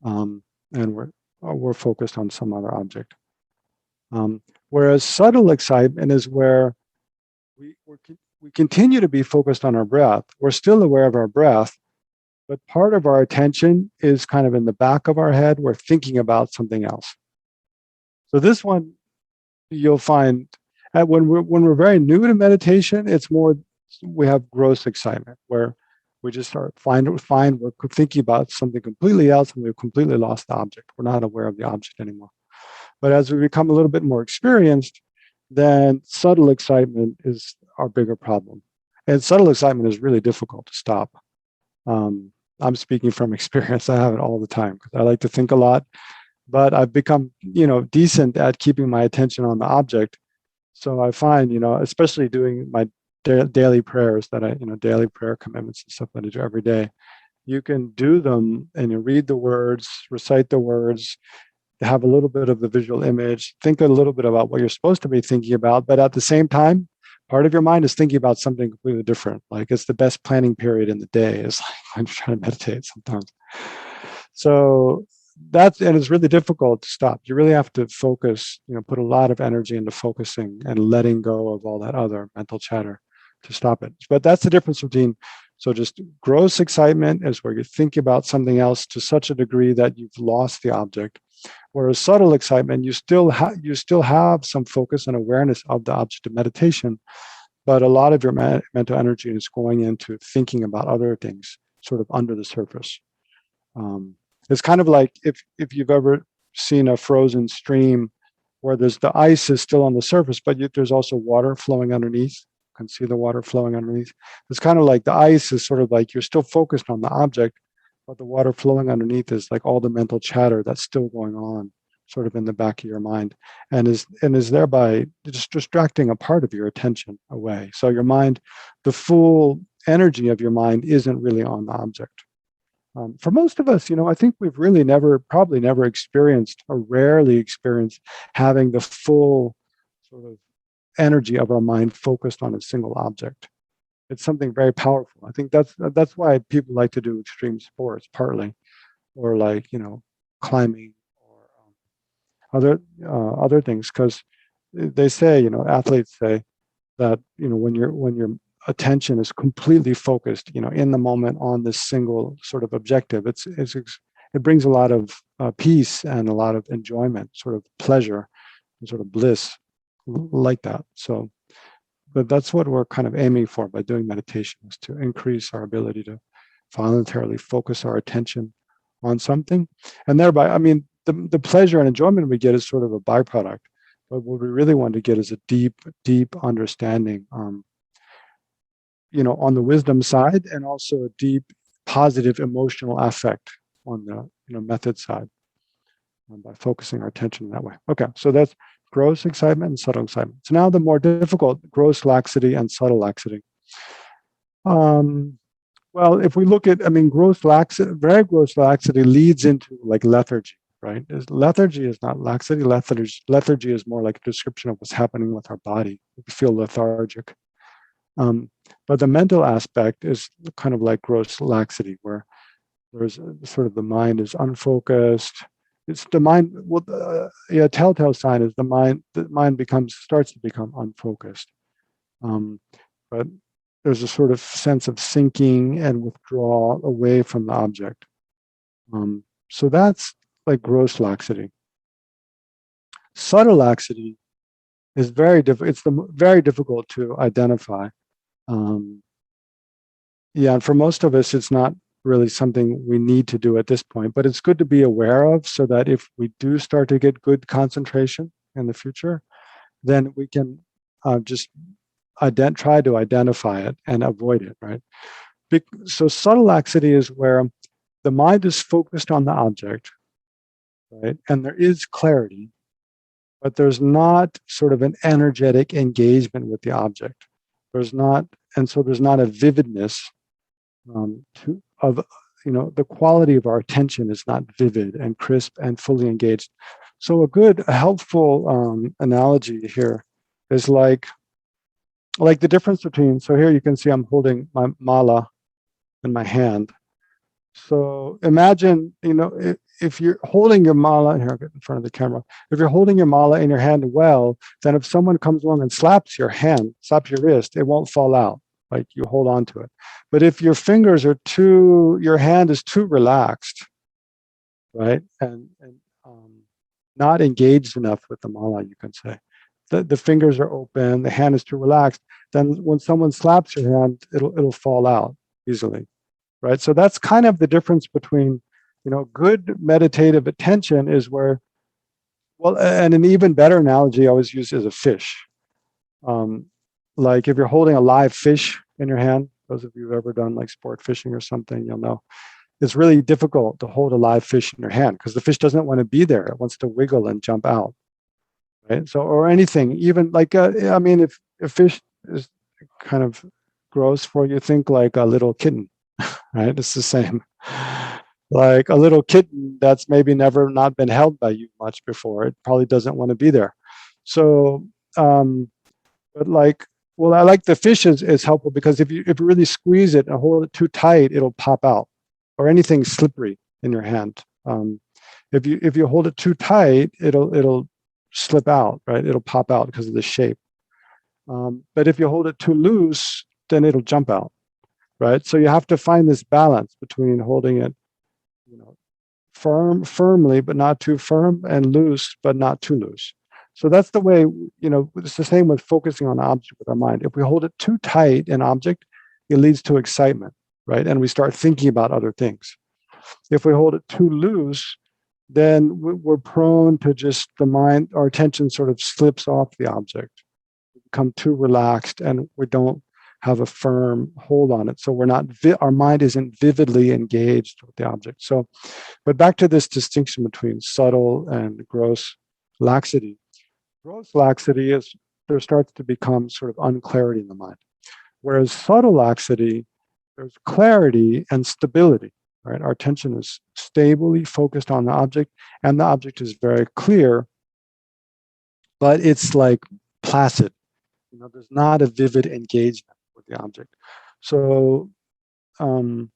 and we're focused on some other object. Whereas subtle excitement is where we continue to be focused on our breath. We're still aware of our breath, but part of our attention is kind of in the back of our head. We're thinking about something else. So this one, you'll find when we're very new to meditation, it's more, we have gross excitement where we just find we're thinking about something completely else and we've completely lost the object. We're not aware of the object anymore. But as we become a little bit more experienced, then subtle excitement is our bigger problem. And subtle excitement is really difficult to stop. I'm speaking from experience. I have it all the time because I like to think a lot, but I've become, decent at keeping my attention on the object. So I find, especially doing my daily prayers that daily prayer commitments and stuff that I do every day, you can do them and you read the words, recite the words, have a little bit of the visual image, think a little bit about what you're supposed to be thinking about, but at the same time, part of your mind is thinking about something completely different. Like it's the best planning period in the day is like when you're trying to meditate sometimes. So and it's really difficult to stop. You really have to focus, put a lot of energy into focusing and letting go of all that other mental chatter to stop it. But that's the difference between, so just gross excitement is where you think about something else to such a degree that you've lost the object. Whereas subtle excitement, you still have some focus and awareness of the object of meditation, but a lot of your mental energy is going into thinking about other things, sort of under the surface. It's kind of like if you've ever seen a frozen stream where the ice is still on the surface, but there's also water flowing underneath. You can see the water flowing underneath. It's kind of like the ice is sort of like you're still focused on the object, but the water flowing underneath is like all the mental chatter that's still going on sort of in the back of your mind and is thereby just distracting a part of your attention away. So your mind, the full energy of your mind isn't really on the object. For most of us, I think we've really probably never experienced or rarely experienced having the full sort of energy of our mind focused on a single object. It's something very powerful. I think that's why people like to do extreme sports, partly, or like climbing or other things, because they say athletes say that when your attention is completely focused in the moment on this single sort of objective, it brings a lot of peace and a lot of enjoyment, sort of pleasure and sort of bliss like that. So but that's what we're kind of aiming for by doing meditation, is to increase our ability to voluntarily focus our attention on something. And thereby, I mean, the pleasure and enjoyment we get is sort of a byproduct. But what we really want to get is a deep, deep understanding, on the wisdom side, and also a deep positive emotional affect on the method side, by focusing our attention that way. Okay, so that's gross excitement and subtle excitement. So now the more difficult, gross laxity and subtle laxity. Well, if we look at, gross laxity, very gross laxity leads into like lethargy, right? Lethargy is not laxity. Lethargy is more like a description of what's happening with our body. We feel lethargic. But the mental aspect is kind of like gross laxity, where there's sort of the mind is unfocused. It's the mind. Well, a telltale sign is the mind. The mind starts to become unfocused. But there's a sort of sense of sinking and withdrawal away from the object. So that's like gross laxity. Subtle laxity is very difficult. It's very difficult to identify. Yeah, and for most of us, it's not really something we need to do at this point, but it's good to be aware of so that if we do start to get good concentration in the future, then we can just try to identify it and avoid it, right? So subtle laxity is where the mind is focused on the object, right? And there is clarity, but there's not sort of an energetic engagement with the object. There's not, and so there's not a vividness of, the quality of our attention is not vivid and crisp and fully engaged. So a helpful analogy here is like the difference between, so here you can see I'm holding my mala in my hand. So imagine, if you're holding your mala, here I'll get in front of the camera. If you're holding your mala in your hand well, then if someone comes along and slaps your hand, slaps your wrist, it won't fall out. Like you hold on to it. But if your fingers are your hand is too relaxed, right, and not engaged enough with the mala, you can say, the fingers are open, the hand is too relaxed, then when someone slaps your hand, it'll fall out easily. Right. So that's kind of the difference between, good meditative attention is where, well, and an even better analogy I always use is a fish. Like if you're holding a live fish in your hand, those of you who've ever done like sport fishing or something, you'll know it's really difficult to hold a live fish in your hand because the fish doesn't want to be there. It wants to wiggle and jump out. Right. So, or anything, even like, if a fish is kind of gross for you, think like a little kitten. Right? It's the same. Like a little kitten that's maybe never not been held by you much before. It probably doesn't want to be there. So, but like, well, I like the fish is helpful because if you really squeeze it and hold it too tight, it'll pop out, or anything slippery in your hand. If you hold it too tight, it'll slip out, right? It'll pop out because of the shape. But if you hold it too loose, then it'll jump out. Right. So you have to find this balance between holding it, firmly, but not too firm, and loose, but not too loose. So that's the way, it's the same with focusing on an object with our mind. If we hold it too tight, an object, it leads to excitement, right? And we start thinking about other things. If we hold it too loose, then we're prone to just our attention sort of slips off the object, we become too relaxed, and we don't have a firm hold on it. So our mind isn't vividly engaged with the object. So, but back to this distinction between subtle and gross laxity. Gross laxity is there starts to become sort of unclarity in the mind. Whereas subtle laxity, there's clarity and stability, right? Our attention is stably focused on the object, and the object is very clear, but it's like placid. There's not a vivid engagement with the object. So, Lama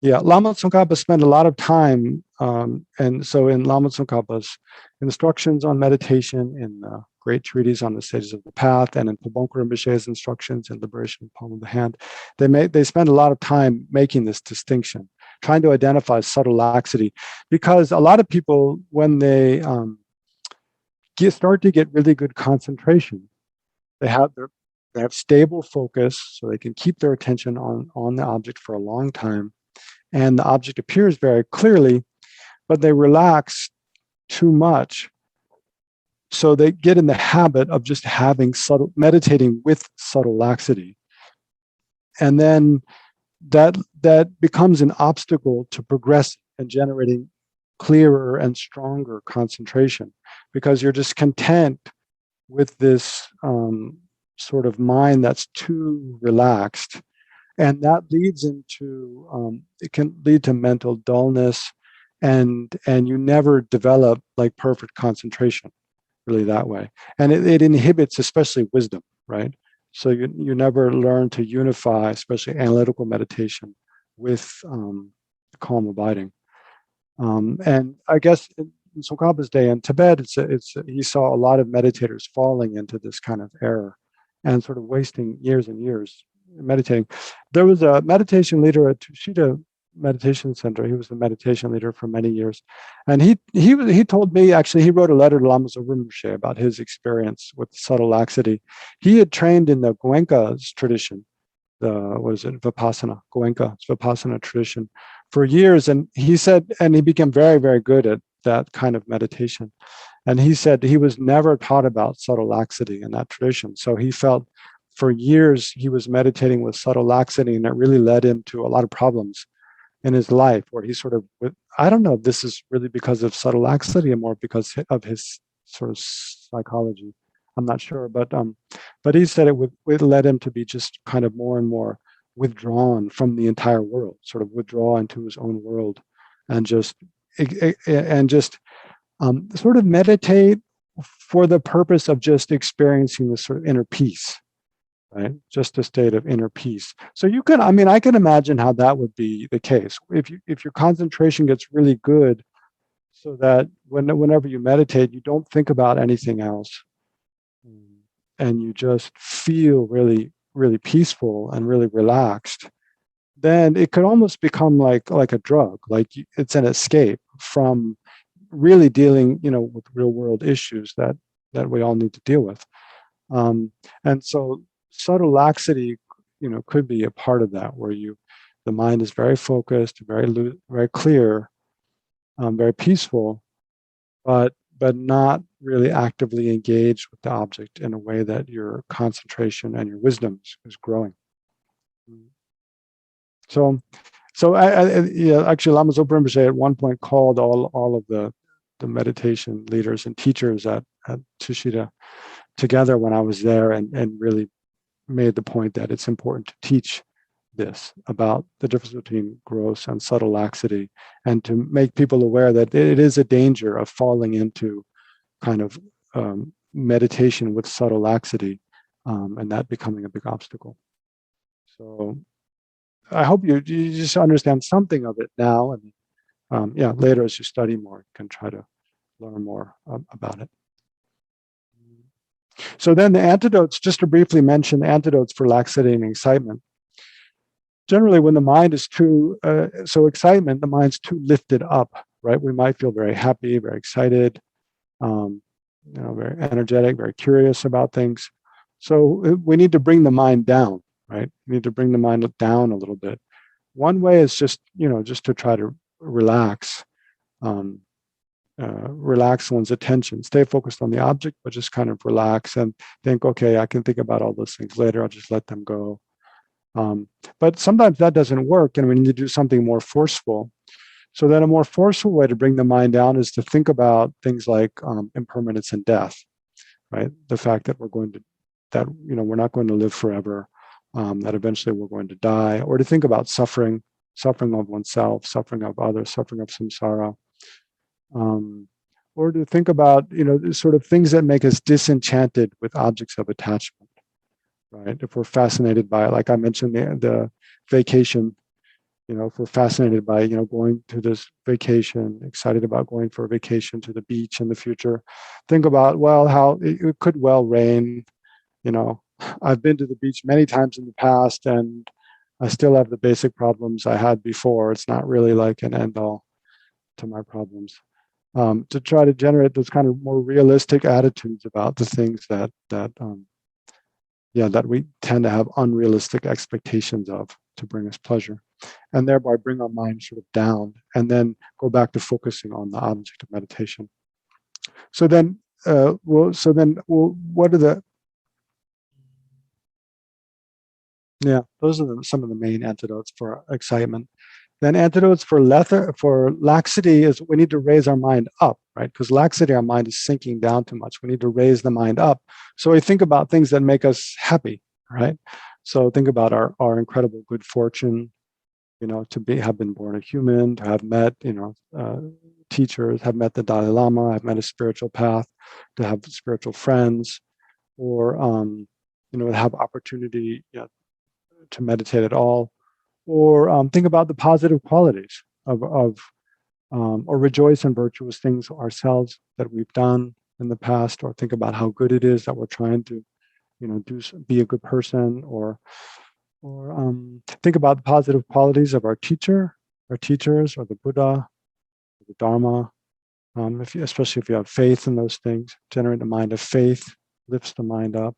Tsongkhapa spent a lot of time, and so in Lama Tsongkhapa's instructions on meditation, in the great treatise on the stages of the path, and in Pabongko Rinpoche's instructions in Liberation Palm of the Hand, they spend a lot of time making this distinction, trying to identify subtle laxity, because a lot of people, when they start to get really good concentration, they have stable focus, so they can keep their attention on the object for a long time, and the object appears very clearly, but they relax too much, so they get in the habit of just meditating with subtle laxity, and then that becomes an obstacle to progress and generating clearer and stronger concentration, because you're just content with this sort of mind that's too relaxed, and that leads into it can lead to mental dullness, and you never develop like perfect concentration really that way, and it inhibits especially wisdom, right? So you never learn to unify, especially analytical meditation, with calm abiding. And I guess in Tsongkhapa's day in Tibet, he saw a lot of meditators falling into this kind of error and sort of wasting years and years meditating. There was a meditation leader at Tushita Meditation Center. He was the meditation leader for many years, and he told me, actually, he wrote a letter to Lama Zopa Rinpoche about his experience with subtle laxity. He had trained in the Goenka's tradition, what is it, Vipassana, Goenka, Vipassana tradition for years. And he said, and he became very, very good at that kind of meditation. And he said he was never taught about subtle laxity in that tradition. So he felt for years he was meditating with subtle laxity, and it really led him to a lot of problems in his life where he sort of, I don't know if this is really because of subtle laxity or more because of his sort of psychology. I'm not sure, but he said it led him to be just kind of more and more withdrawn from the entire world, sort of withdraw into his own world, and just sort of meditate for the purpose of just experiencing this sort of inner peace, right? Just a state of inner peace. So you can, I mean, I can imagine how that would be the case if your concentration gets really good, so that whenever you meditate, you don't think about anything else, and you just feel really, really peaceful and really relaxed. Then it could almost become like a drug, like it's an escape from really dealing, with real world issues that we all need to deal with. And so subtle laxity, could be a part of that, where the mind is very focused, very clear, very peaceful, but not really actively engaged with the object in a way that your concentration and your wisdom is growing. So actually, Lama Zopa Rinpoche at one point called all of the meditation leaders and teachers at Tushita together when I was there, and really made the point that it's important to teach this about the difference between gross and subtle laxity, and to make people aware that it is a danger of falling into kind of meditation with subtle laxity, and that becoming a big obstacle. So I hope you just understand something of it now, and later as you study more, you can try to learn more about it. So then the antidotes, just to briefly mention the antidotes for laxity and excitement. Generally, when the mind is excitement, the mind's too lifted up, right? We might feel very happy, very excited, very energetic, very curious about things. So we need to bring the mind down, right? We need to bring the mind down a little bit. One way is just to try to relax, relax one's attention, stay focused on the object, but just kind of relax and think, okay, I can think about all those things later. I'll just let them go. But sometimes that doesn't work, and we need to do something more forceful. So then a more forceful way to bring the mind down is to think about things like impermanence and death, right? The fact that we're not going to live forever, that eventually we're going to die, or to think about suffering of oneself, suffering of others, suffering of samsara, or to think about, sort of things that make us disenchanted with objects of attachment, right? If we're fascinated by, like I mentioned, the vacation, if we're fascinated by, going to this vacation, excited about going for a vacation to the beach in the future, think about, well, how it could well rain. I've been to the beach many times in the past, and I still have the basic problems I had before. It's not really like an end all to my problems. To try to generate those kind of more realistic attitudes about the things that we tend to have unrealistic expectations of, to bring us pleasure, and thereby bring our mind sort of down, and then go back to focusing on the object of meditation. So then, what are the those are some of the main antidotes for excitement. Then antidotes for laxity is we need to raise our mind up, right? Because laxity, our mind is sinking down too much. We need to raise the mind up. So we think about things that make us happy, right? So think about our incredible good fortune, to have been born a human, to have met, teachers, have met the Dalai Lama, have met a spiritual path, to have spiritual friends, or, have opportunity to meditate at all. Or think about the positive qualities or rejoice in virtuous things ourselves that we've done in the past, or think about how good it is that we're trying to, be a good person, or think about the positive qualities of our teachers, or the Buddha, or the Dharma. Especially if you have faith in those things, generate a mind of faith, lifts the mind up.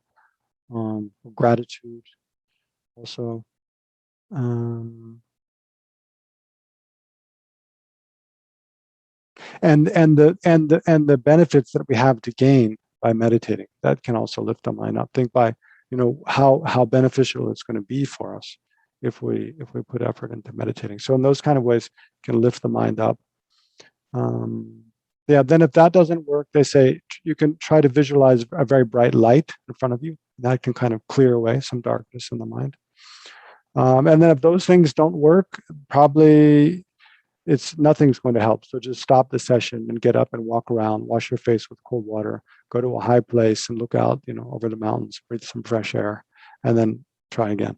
Gratitude also. And the benefits that we have to gain by meditating, that can also lift the mind up. Think by, how beneficial it's going to be for us if we put effort into meditating. So in those kind of ways, can lift the mind up. Then if that doesn't work, they say you can try to visualize a very bright light in front of you. That can kind of clear away some darkness in the mind. And then if those things don't work, probably nothing's going to help. So just stop the session and get up and walk around, wash your face with cold water, go to a high place and look out, over the mountains, breathe some fresh air, and then try again.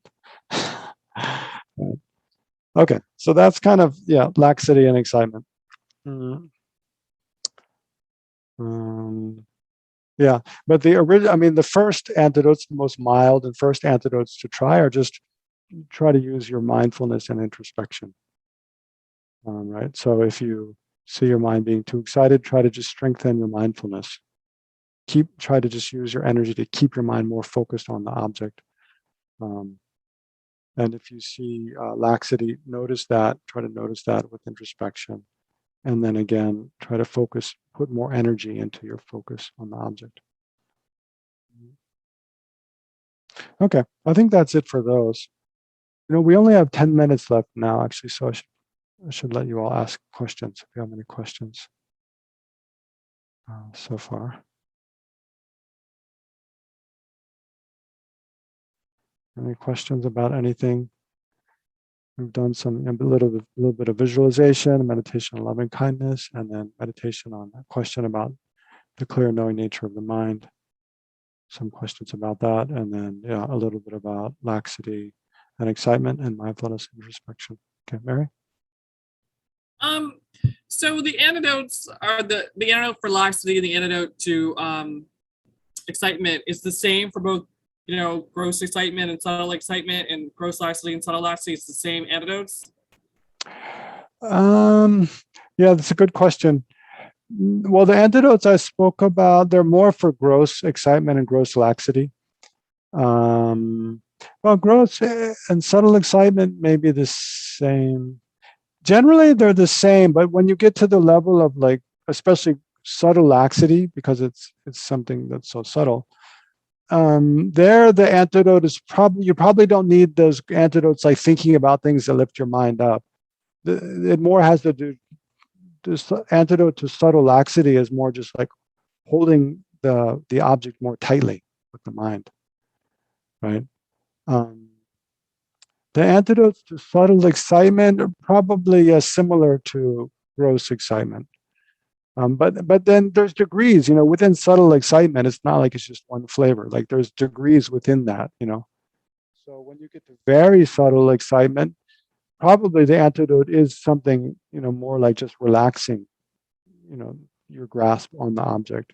Okay, so that's kind of, laxity and excitement. But the original, the first antidotes, the most mild and first antidotes to try are just try to use your mindfulness and introspection. Right. So if you see your mind being too excited, try to just strengthen your mindfulness. Try to just use your energy to keep your mind more focused on the object. And if you see laxity, try to notice that with introspection. And then again, try to put more energy into your focus on the object. Okay, I think that's it for those. We only have 10 minutes left now, actually, so I should let you all ask questions if you have any questions so far. Any questions about anything? We've done a little bit of visualization, meditation on loving kindness, and then meditation on a question about the clear knowing nature of the mind. Some questions about that, and then a little bit about laxity and excitement and mindfulness and introspection. Okay, Mary? So the antidotes are the antidote for laxity and the antidote to excitement is the same for both, gross excitement and subtle excitement, and gross laxity and subtle laxity. It's the same antidotes. That's a good question. Well, the antidotes I spoke about, they're more for gross excitement and gross laxity. Well, gross and subtle excitement may be the same. Generally, they're the same, but when you get to the level of especially subtle laxity, because it's something that's so subtle, there the antidote is you probably don't need those antidotes like thinking about things that lift your mind up. It more has to do, this antidote to subtle laxity is more just like holding the object more tightly with the mind, right? The antidotes to subtle excitement are probably similar to gross excitement. But then there's degrees, within subtle excitement. It's not like it's just one flavor. Like there's degrees within that, So when you get to very subtle excitement, probably the antidote is something, more like just relaxing, your grasp on the object.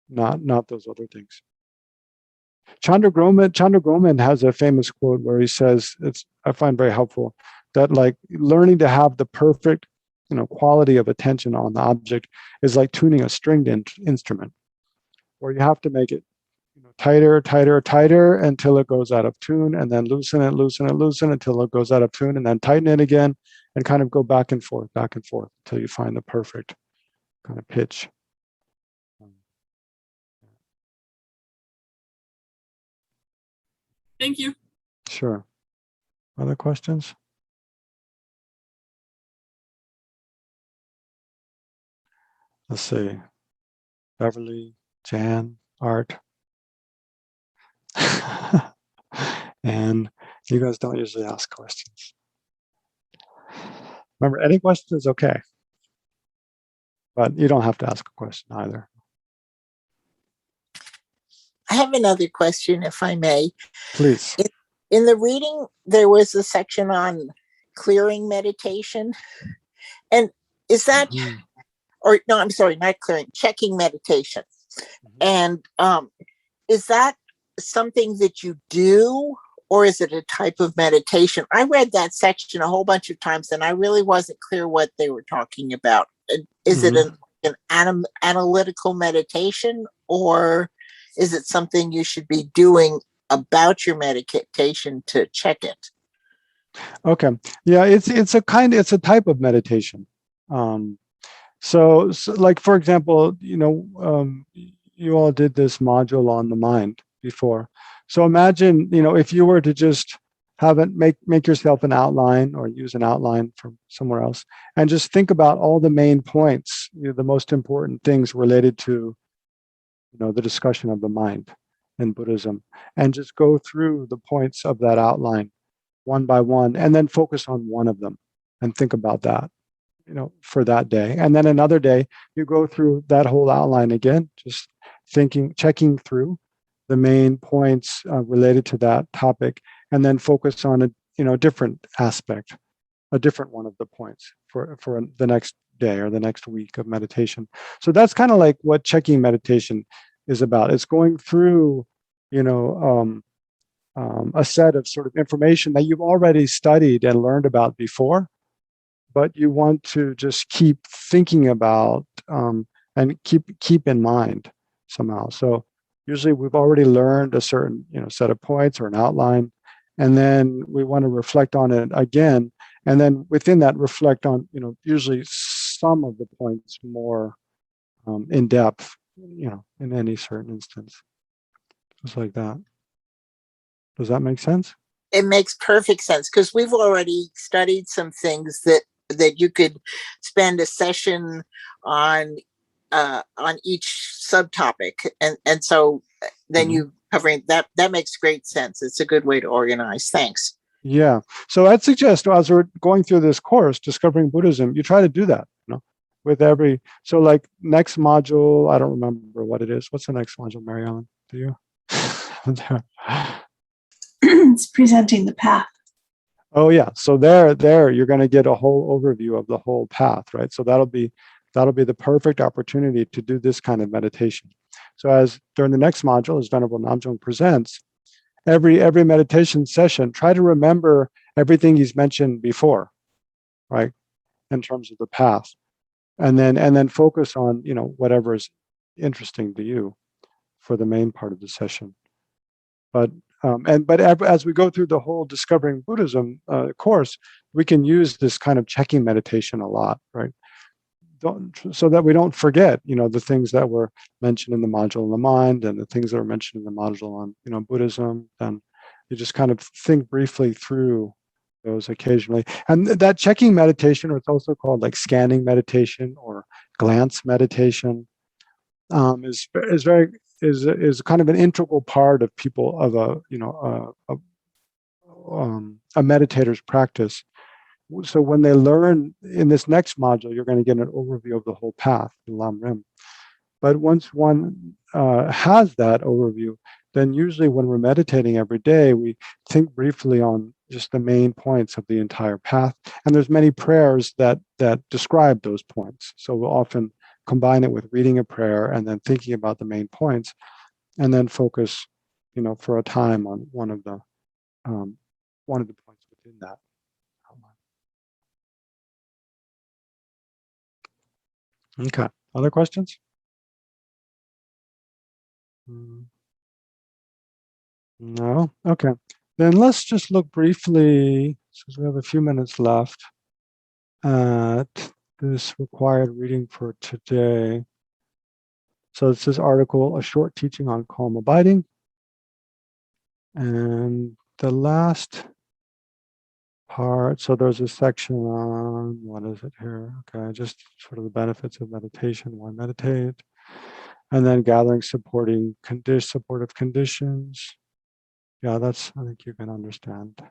Not those other things. Chandra Groman has a famous quote where he says, I find very helpful, that like learning to have the perfect, quality of attention on the object is like tuning a stringed instrument, where you have to make it tighter, tighter, tighter until it goes out of tune, and then loosen it until it goes out of tune, and then tighten it again, and kind of go back and forth until you find the perfect kind of pitch. Thank you. Sure. Other questions? Let's see. Beverly, Jan, Art. And you guys don't usually ask questions. Remember, any question is okay. But you don't have to ask a question either. I have another question, if I may. Please. In the reading, there was a section on clearing meditation. And is that, or no, I'm sorry, not clearing, checking meditation. And is that something that you do, or is it a type of meditation? I read that section a whole bunch of times, and I really wasn't clear what they were talking about. Is it an analytical meditation, or is it something you should be doing about your meditation to check it. Okay. Yeah, it's a type of meditation. So like, for example, you all did this module on the mind before. So imagine, if you were to just have it, make yourself an outline or use an outline from somewhere else, and just think about all the main points, the most important things related to, the discussion of the mind in Buddhism, and just go through the points of that outline one by one, and then focus on one of them and think about that, for that day. And then another day, you go through that whole outline again, just checking through the main points related to that topic, and then focus on a different aspect, a different one of the points for the next day or the next week of meditation. So that's kind of like what checking meditation is about. It's going through, a set of sort of information that you've already studied and learned about before, but you want to just keep thinking about and keep in mind somehow. So usually we've already learned a certain set of points or an outline, and then we want to reflect on it again, and then within that reflect on usually some of the points more in depth, in any certain instance, just like that. Does that make sense? It makes perfect sense, because we've already studied some things that you could spend a session on each subtopic, and so then you covering that. That makes great sense. It's a good way to organize. Thanks. Yeah. So I'd suggest, as we're going through this course, Discovering Buddhism, you try to do that, with every, so like next module, I don't remember what it is. What's the next module, Mary Ellen? Do you? It's presenting the path. Oh yeah. So there you're going to get a whole overview of the whole path, right? So that'll be the perfect opportunity to do this kind of meditation. So as during the next module, as Venerable Namjung presents, every meditation session, try to remember everything he's mentioned before, right? In terms of the path. And then focus on, whatever is interesting to you for the main part of the session. But as we go through the whole Discovering Buddhism course, we can use this kind of checking meditation a lot, right? So that we don't forget, the things that were mentioned in the module on the mind and the things that are mentioned in the module on, Buddhism. And you just kind of think briefly through those occasionally. And that checking meditation, or it's also called like scanning meditation or glance meditation, is kind of an integral part of people of a meditator's practice. So when they learn in this next module, you're going to get an overview of the whole path, the Lam Rim. But once one has that overview, then usually when we're meditating every day, we think briefly on just the main points of the entire path. And there's many prayers that describe those points. So we'll often combine it with reading a prayer and then thinking about the main points, and then focus, for a time on one of the points within that. Okay. Other questions? No? Okay. Then let's just look briefly, since we have a few minutes left, at this required reading for today. So it's this article, A Short Teaching on Calm Abiding. And the last part, so there's a section on, what is it here? Okay, just sort of the benefits of meditation, why meditate, and then gathering supportive conditions. Yeah, I think you can understand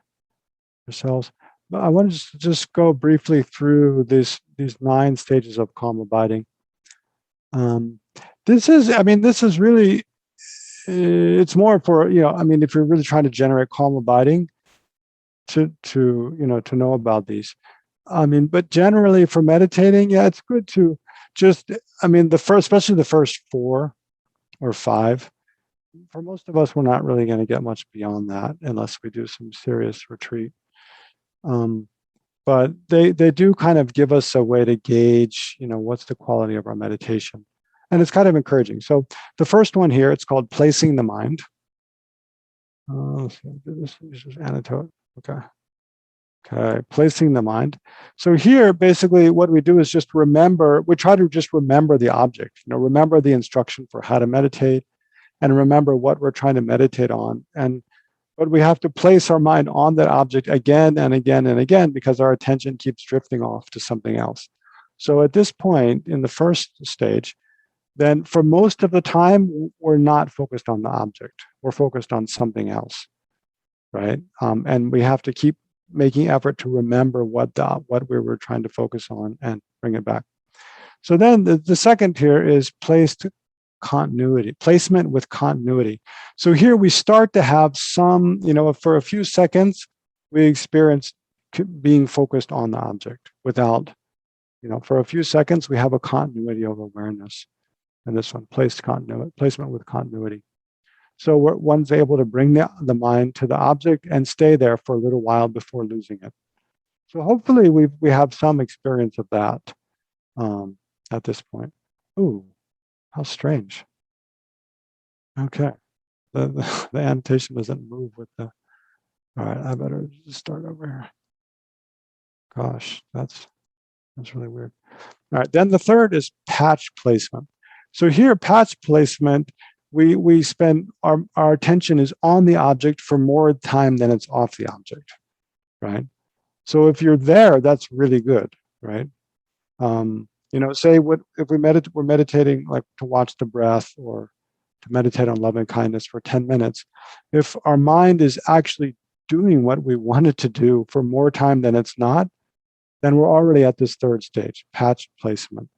yourselves. But I want to just go briefly through these 9 stages of calm abiding. This is really, it's more for, if you're really trying to generate calm abiding, to know about these. But generally for meditating, yeah, it's good to just, especially the first 4 or 5. For most of us, we're not really going to get much beyond that unless we do some serious retreat. But they do kind of give us a way to gauge, what's the quality of our meditation. And it's kind of encouraging. So the first one here, it's called Placing the Mind. This is Antidote. Okay. Okay, placing the mind. So here, basically, what we do is just remember. We try to just remember the object. Remember the instruction for how to meditate, and remember what we're trying to meditate on. But we have to place our mind on that object again and again and again because our attention keeps drifting off to something else. So at this point, in the first stage, then for most of the time, we're not focused on the object. We're focused on something else, right? And we have to keep making effort to remember what we were trying to focus on and bring it back. So then the second here is placement with continuity. So here we start to have some, for a few seconds, we experience being focused on the object without, for a few seconds, we have a continuity of awareness. And this one, placement with continuity. So one's able to bring the mind to the object and stay there for a little while before losing it. So hopefully we have some experience of that at this point. Ooh, how strange. Okay, the annotation doesn't move with the. All right, I better just start over here. Gosh, that's really weird. All right, then the third is patch placement. So here, patch placement. We spend our attention is on the object for more time than it's off the object, right? So if you're there, that's really good, right? Say if we're meditating like to watch the breath or to meditate on loving kindness for 10 minutes. If our mind is actually doing what we want it to do for more time than it's not, then we're already at this third stage, patch placement.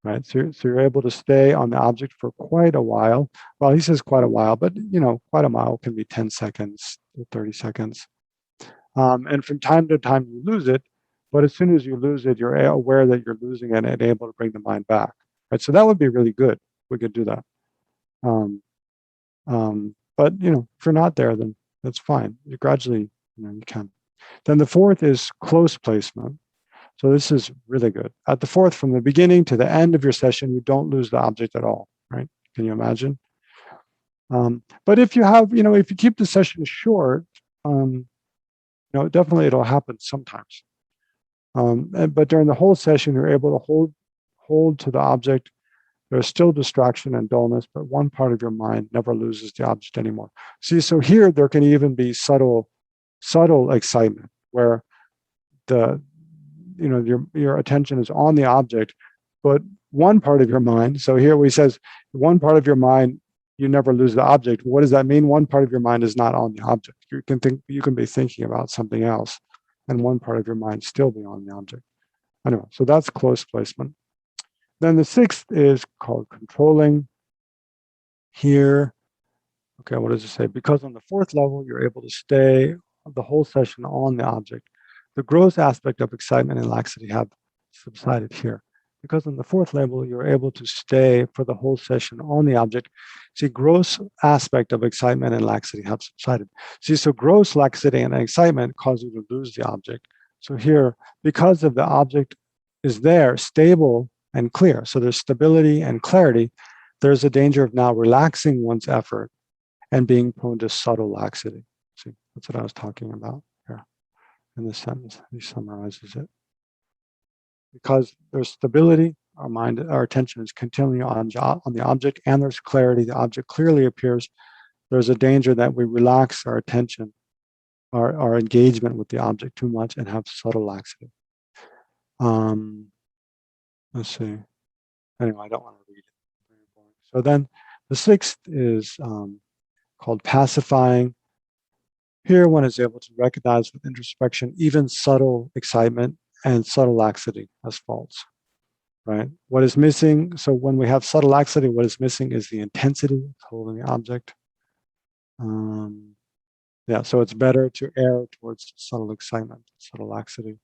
Right, so you're able to stay on the object for quite a while. Well, he says quite a while, but quite a while can be 10 seconds, 30 seconds. And from time to time you lose it, but as soon as you lose it, you're aware that you're losing it and able to bring the mind back. Right, so that would be really good. We could do that. But if you're not there, then that's fine. You gradually, you can. Then the fourth is close placement. So this is really good. At the fourth, from the beginning to the end of your session, you don't lose the object at all, right? Can you imagine? But if you have, if you keep the session short, definitely it'll happen sometimes. But during the whole session, you're able to hold to the object. There's still distraction and dullness, but one part of your mind never loses the object anymore. See, so here there can even be subtle excitement where your attention is on the object, but one part of your mind. So here we says one part of your mind, you never lose the object. What does that mean? One part of your mind is not on the object. You can be thinking about something else, and one part of your mind still be on the object. Anyway, so that's close placement. Then the sixth is called controlling. Here, okay, what does it say? Because on the fourth level, you're able to stay the whole session on the object. The gross aspect of excitement and laxity have subsided here. Because on the fourth level, you're able to stay for the whole session on the object. See, gross aspect of excitement and laxity have subsided. See, so gross laxity and excitement cause you to lose the object. So here, because of the object is there, stable and clear, so there's stability and clarity, there's a danger of now relaxing one's effort and being prone to subtle laxity. See, that's what I was talking about here. In this sentence, he summarizes it. Because there's stability, our attention is continually on the object, and there's clarity, the object clearly appears. There's a danger that we relax our attention, our engagement with the object too much and have subtle laxity. Let's see. Anyway, I don't want to read it. So then the sixth is called pacifying. Here, one is able to recognize with introspection even subtle excitement and subtle laxity as faults, right? What is missing? So when we have subtle laxity, what is missing is the intensity of holding the object. So it's better to err towards subtle excitement, subtle laxity.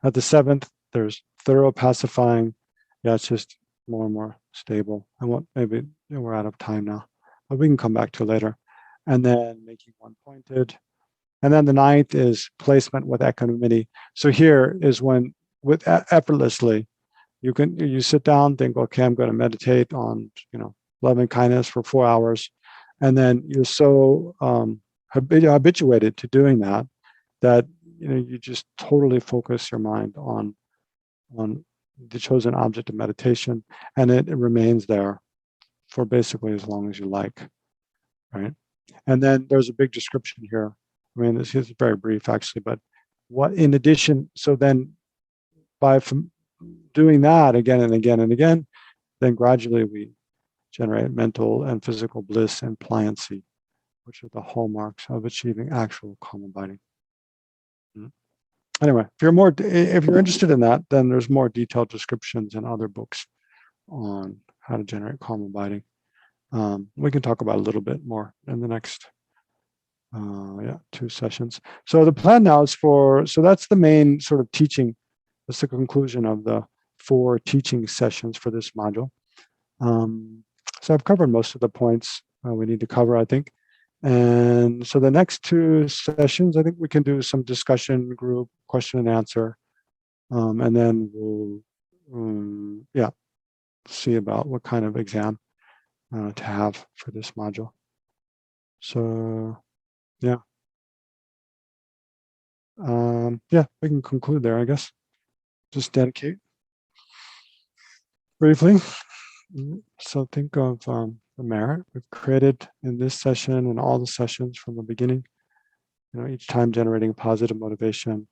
At the seventh, there's thorough pacifying. Yeah, it's just more and more stable. Maybe we're out of time now, but we can come back to it later. And then making one pointed. And then the ninth is placement with equanimity. So here is when, with effortlessly, you sit down, think, okay, I'm going to meditate on loving kindness for 4 hours, and then you're so habituated to doing that, you just totally focus your mind on the chosen object of meditation, and it remains there for basically as long as you like, right? And then there's a big description here. I mean, this is very brief actually, but what in addition, so then by doing that again and again and again, then gradually we generate mental and physical bliss and pliancy, which are the hallmarks of achieving actual calm abiding. Anyway, if you're interested in that, then there's more detailed descriptions in other books on how to generate calm abiding. We can talk about a little bit more in the next 2 sessions. So the plan now is so that's the main sort of teaching. That's the conclusion of the 4 teaching sessions for this module. So I've covered most of the points we need to cover, I think. And so the next 2 sessions, I think we can do some discussion group, question and answer. And then we'll, see about what kind of exam to have for this module. So, yeah. We can conclude there, I guess. Just dedicate briefly. So think of the merit we've created in this session and all the sessions from the beginning. Each time generating positive motivation,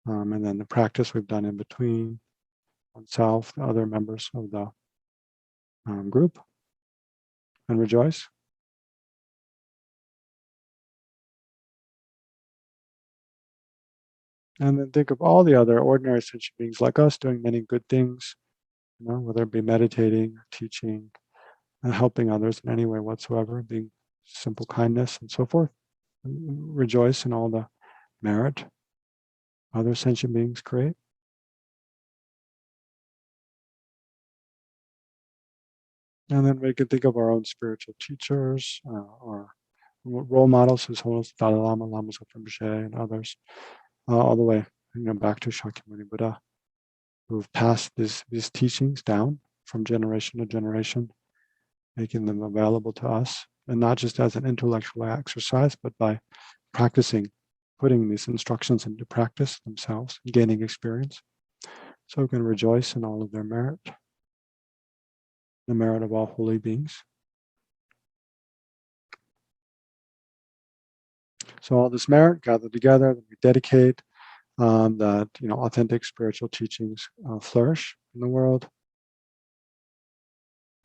and then the practice we've done in between oneself, the other members of the group, and rejoice. And then think of all the other ordinary sentient beings like us doing many good things, whether it be meditating, or teaching, and helping others in any way whatsoever, being simple kindness and so forth. And rejoice in all the merit other sentient beings create. And then we can think of our own spiritual teachers or role models, as well as Dalai Lama, Lama Zopa Rinpoche, and others, all the way back to Shakyamuni Buddha, who've passed these teachings down from generation to generation, making them available to us, and not just as an intellectual exercise, but by practicing, putting these instructions into practice themselves, gaining experience. So we can rejoice in all of their merit, the merit of all holy beings. So all this merit gathered together, that we dedicate, that authentic spiritual teachings flourish in the world,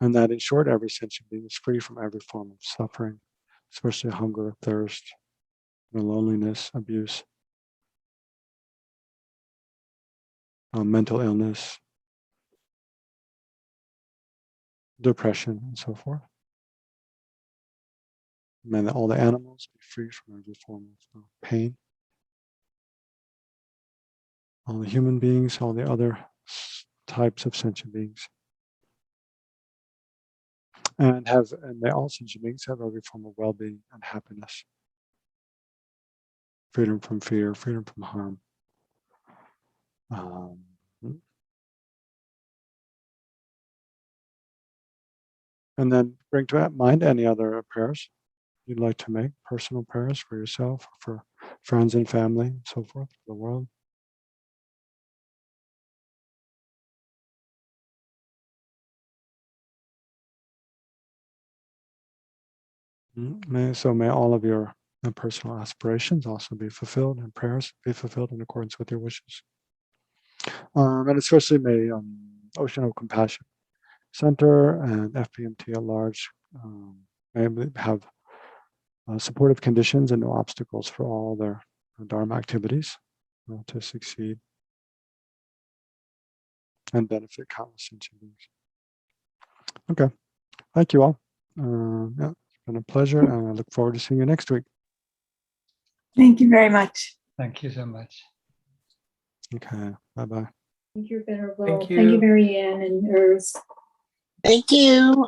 and that in short, every sentient being is free from every form of suffering, especially hunger, thirst, loneliness, abuse, mental illness, depression, and so forth. And that all the animals be free from every form of pain. All the human beings, all the other types of sentient beings. And may all sentient beings have every form of well-being and happiness. Freedom from fear, freedom from harm. And then bring to mind any other prayers you'd like to make, personal prayers for yourself, for friends and family, and so forth, for the world. May all of your personal aspirations also be fulfilled, and prayers be fulfilled in accordance with your wishes. And especially may Ocean of Compassion Center and FPMT at large may have supportive conditions and no obstacles for all their Dharma activities to succeed and benefit countless sentient beings. Okay, thank you all. It's been a pleasure, and I look forward to seeing you next week. Thank you very much. Thank you so much. Okay, bye-bye. Thank you, Venerable. Thank Thank you, you. Marianne and Urs. Thank you.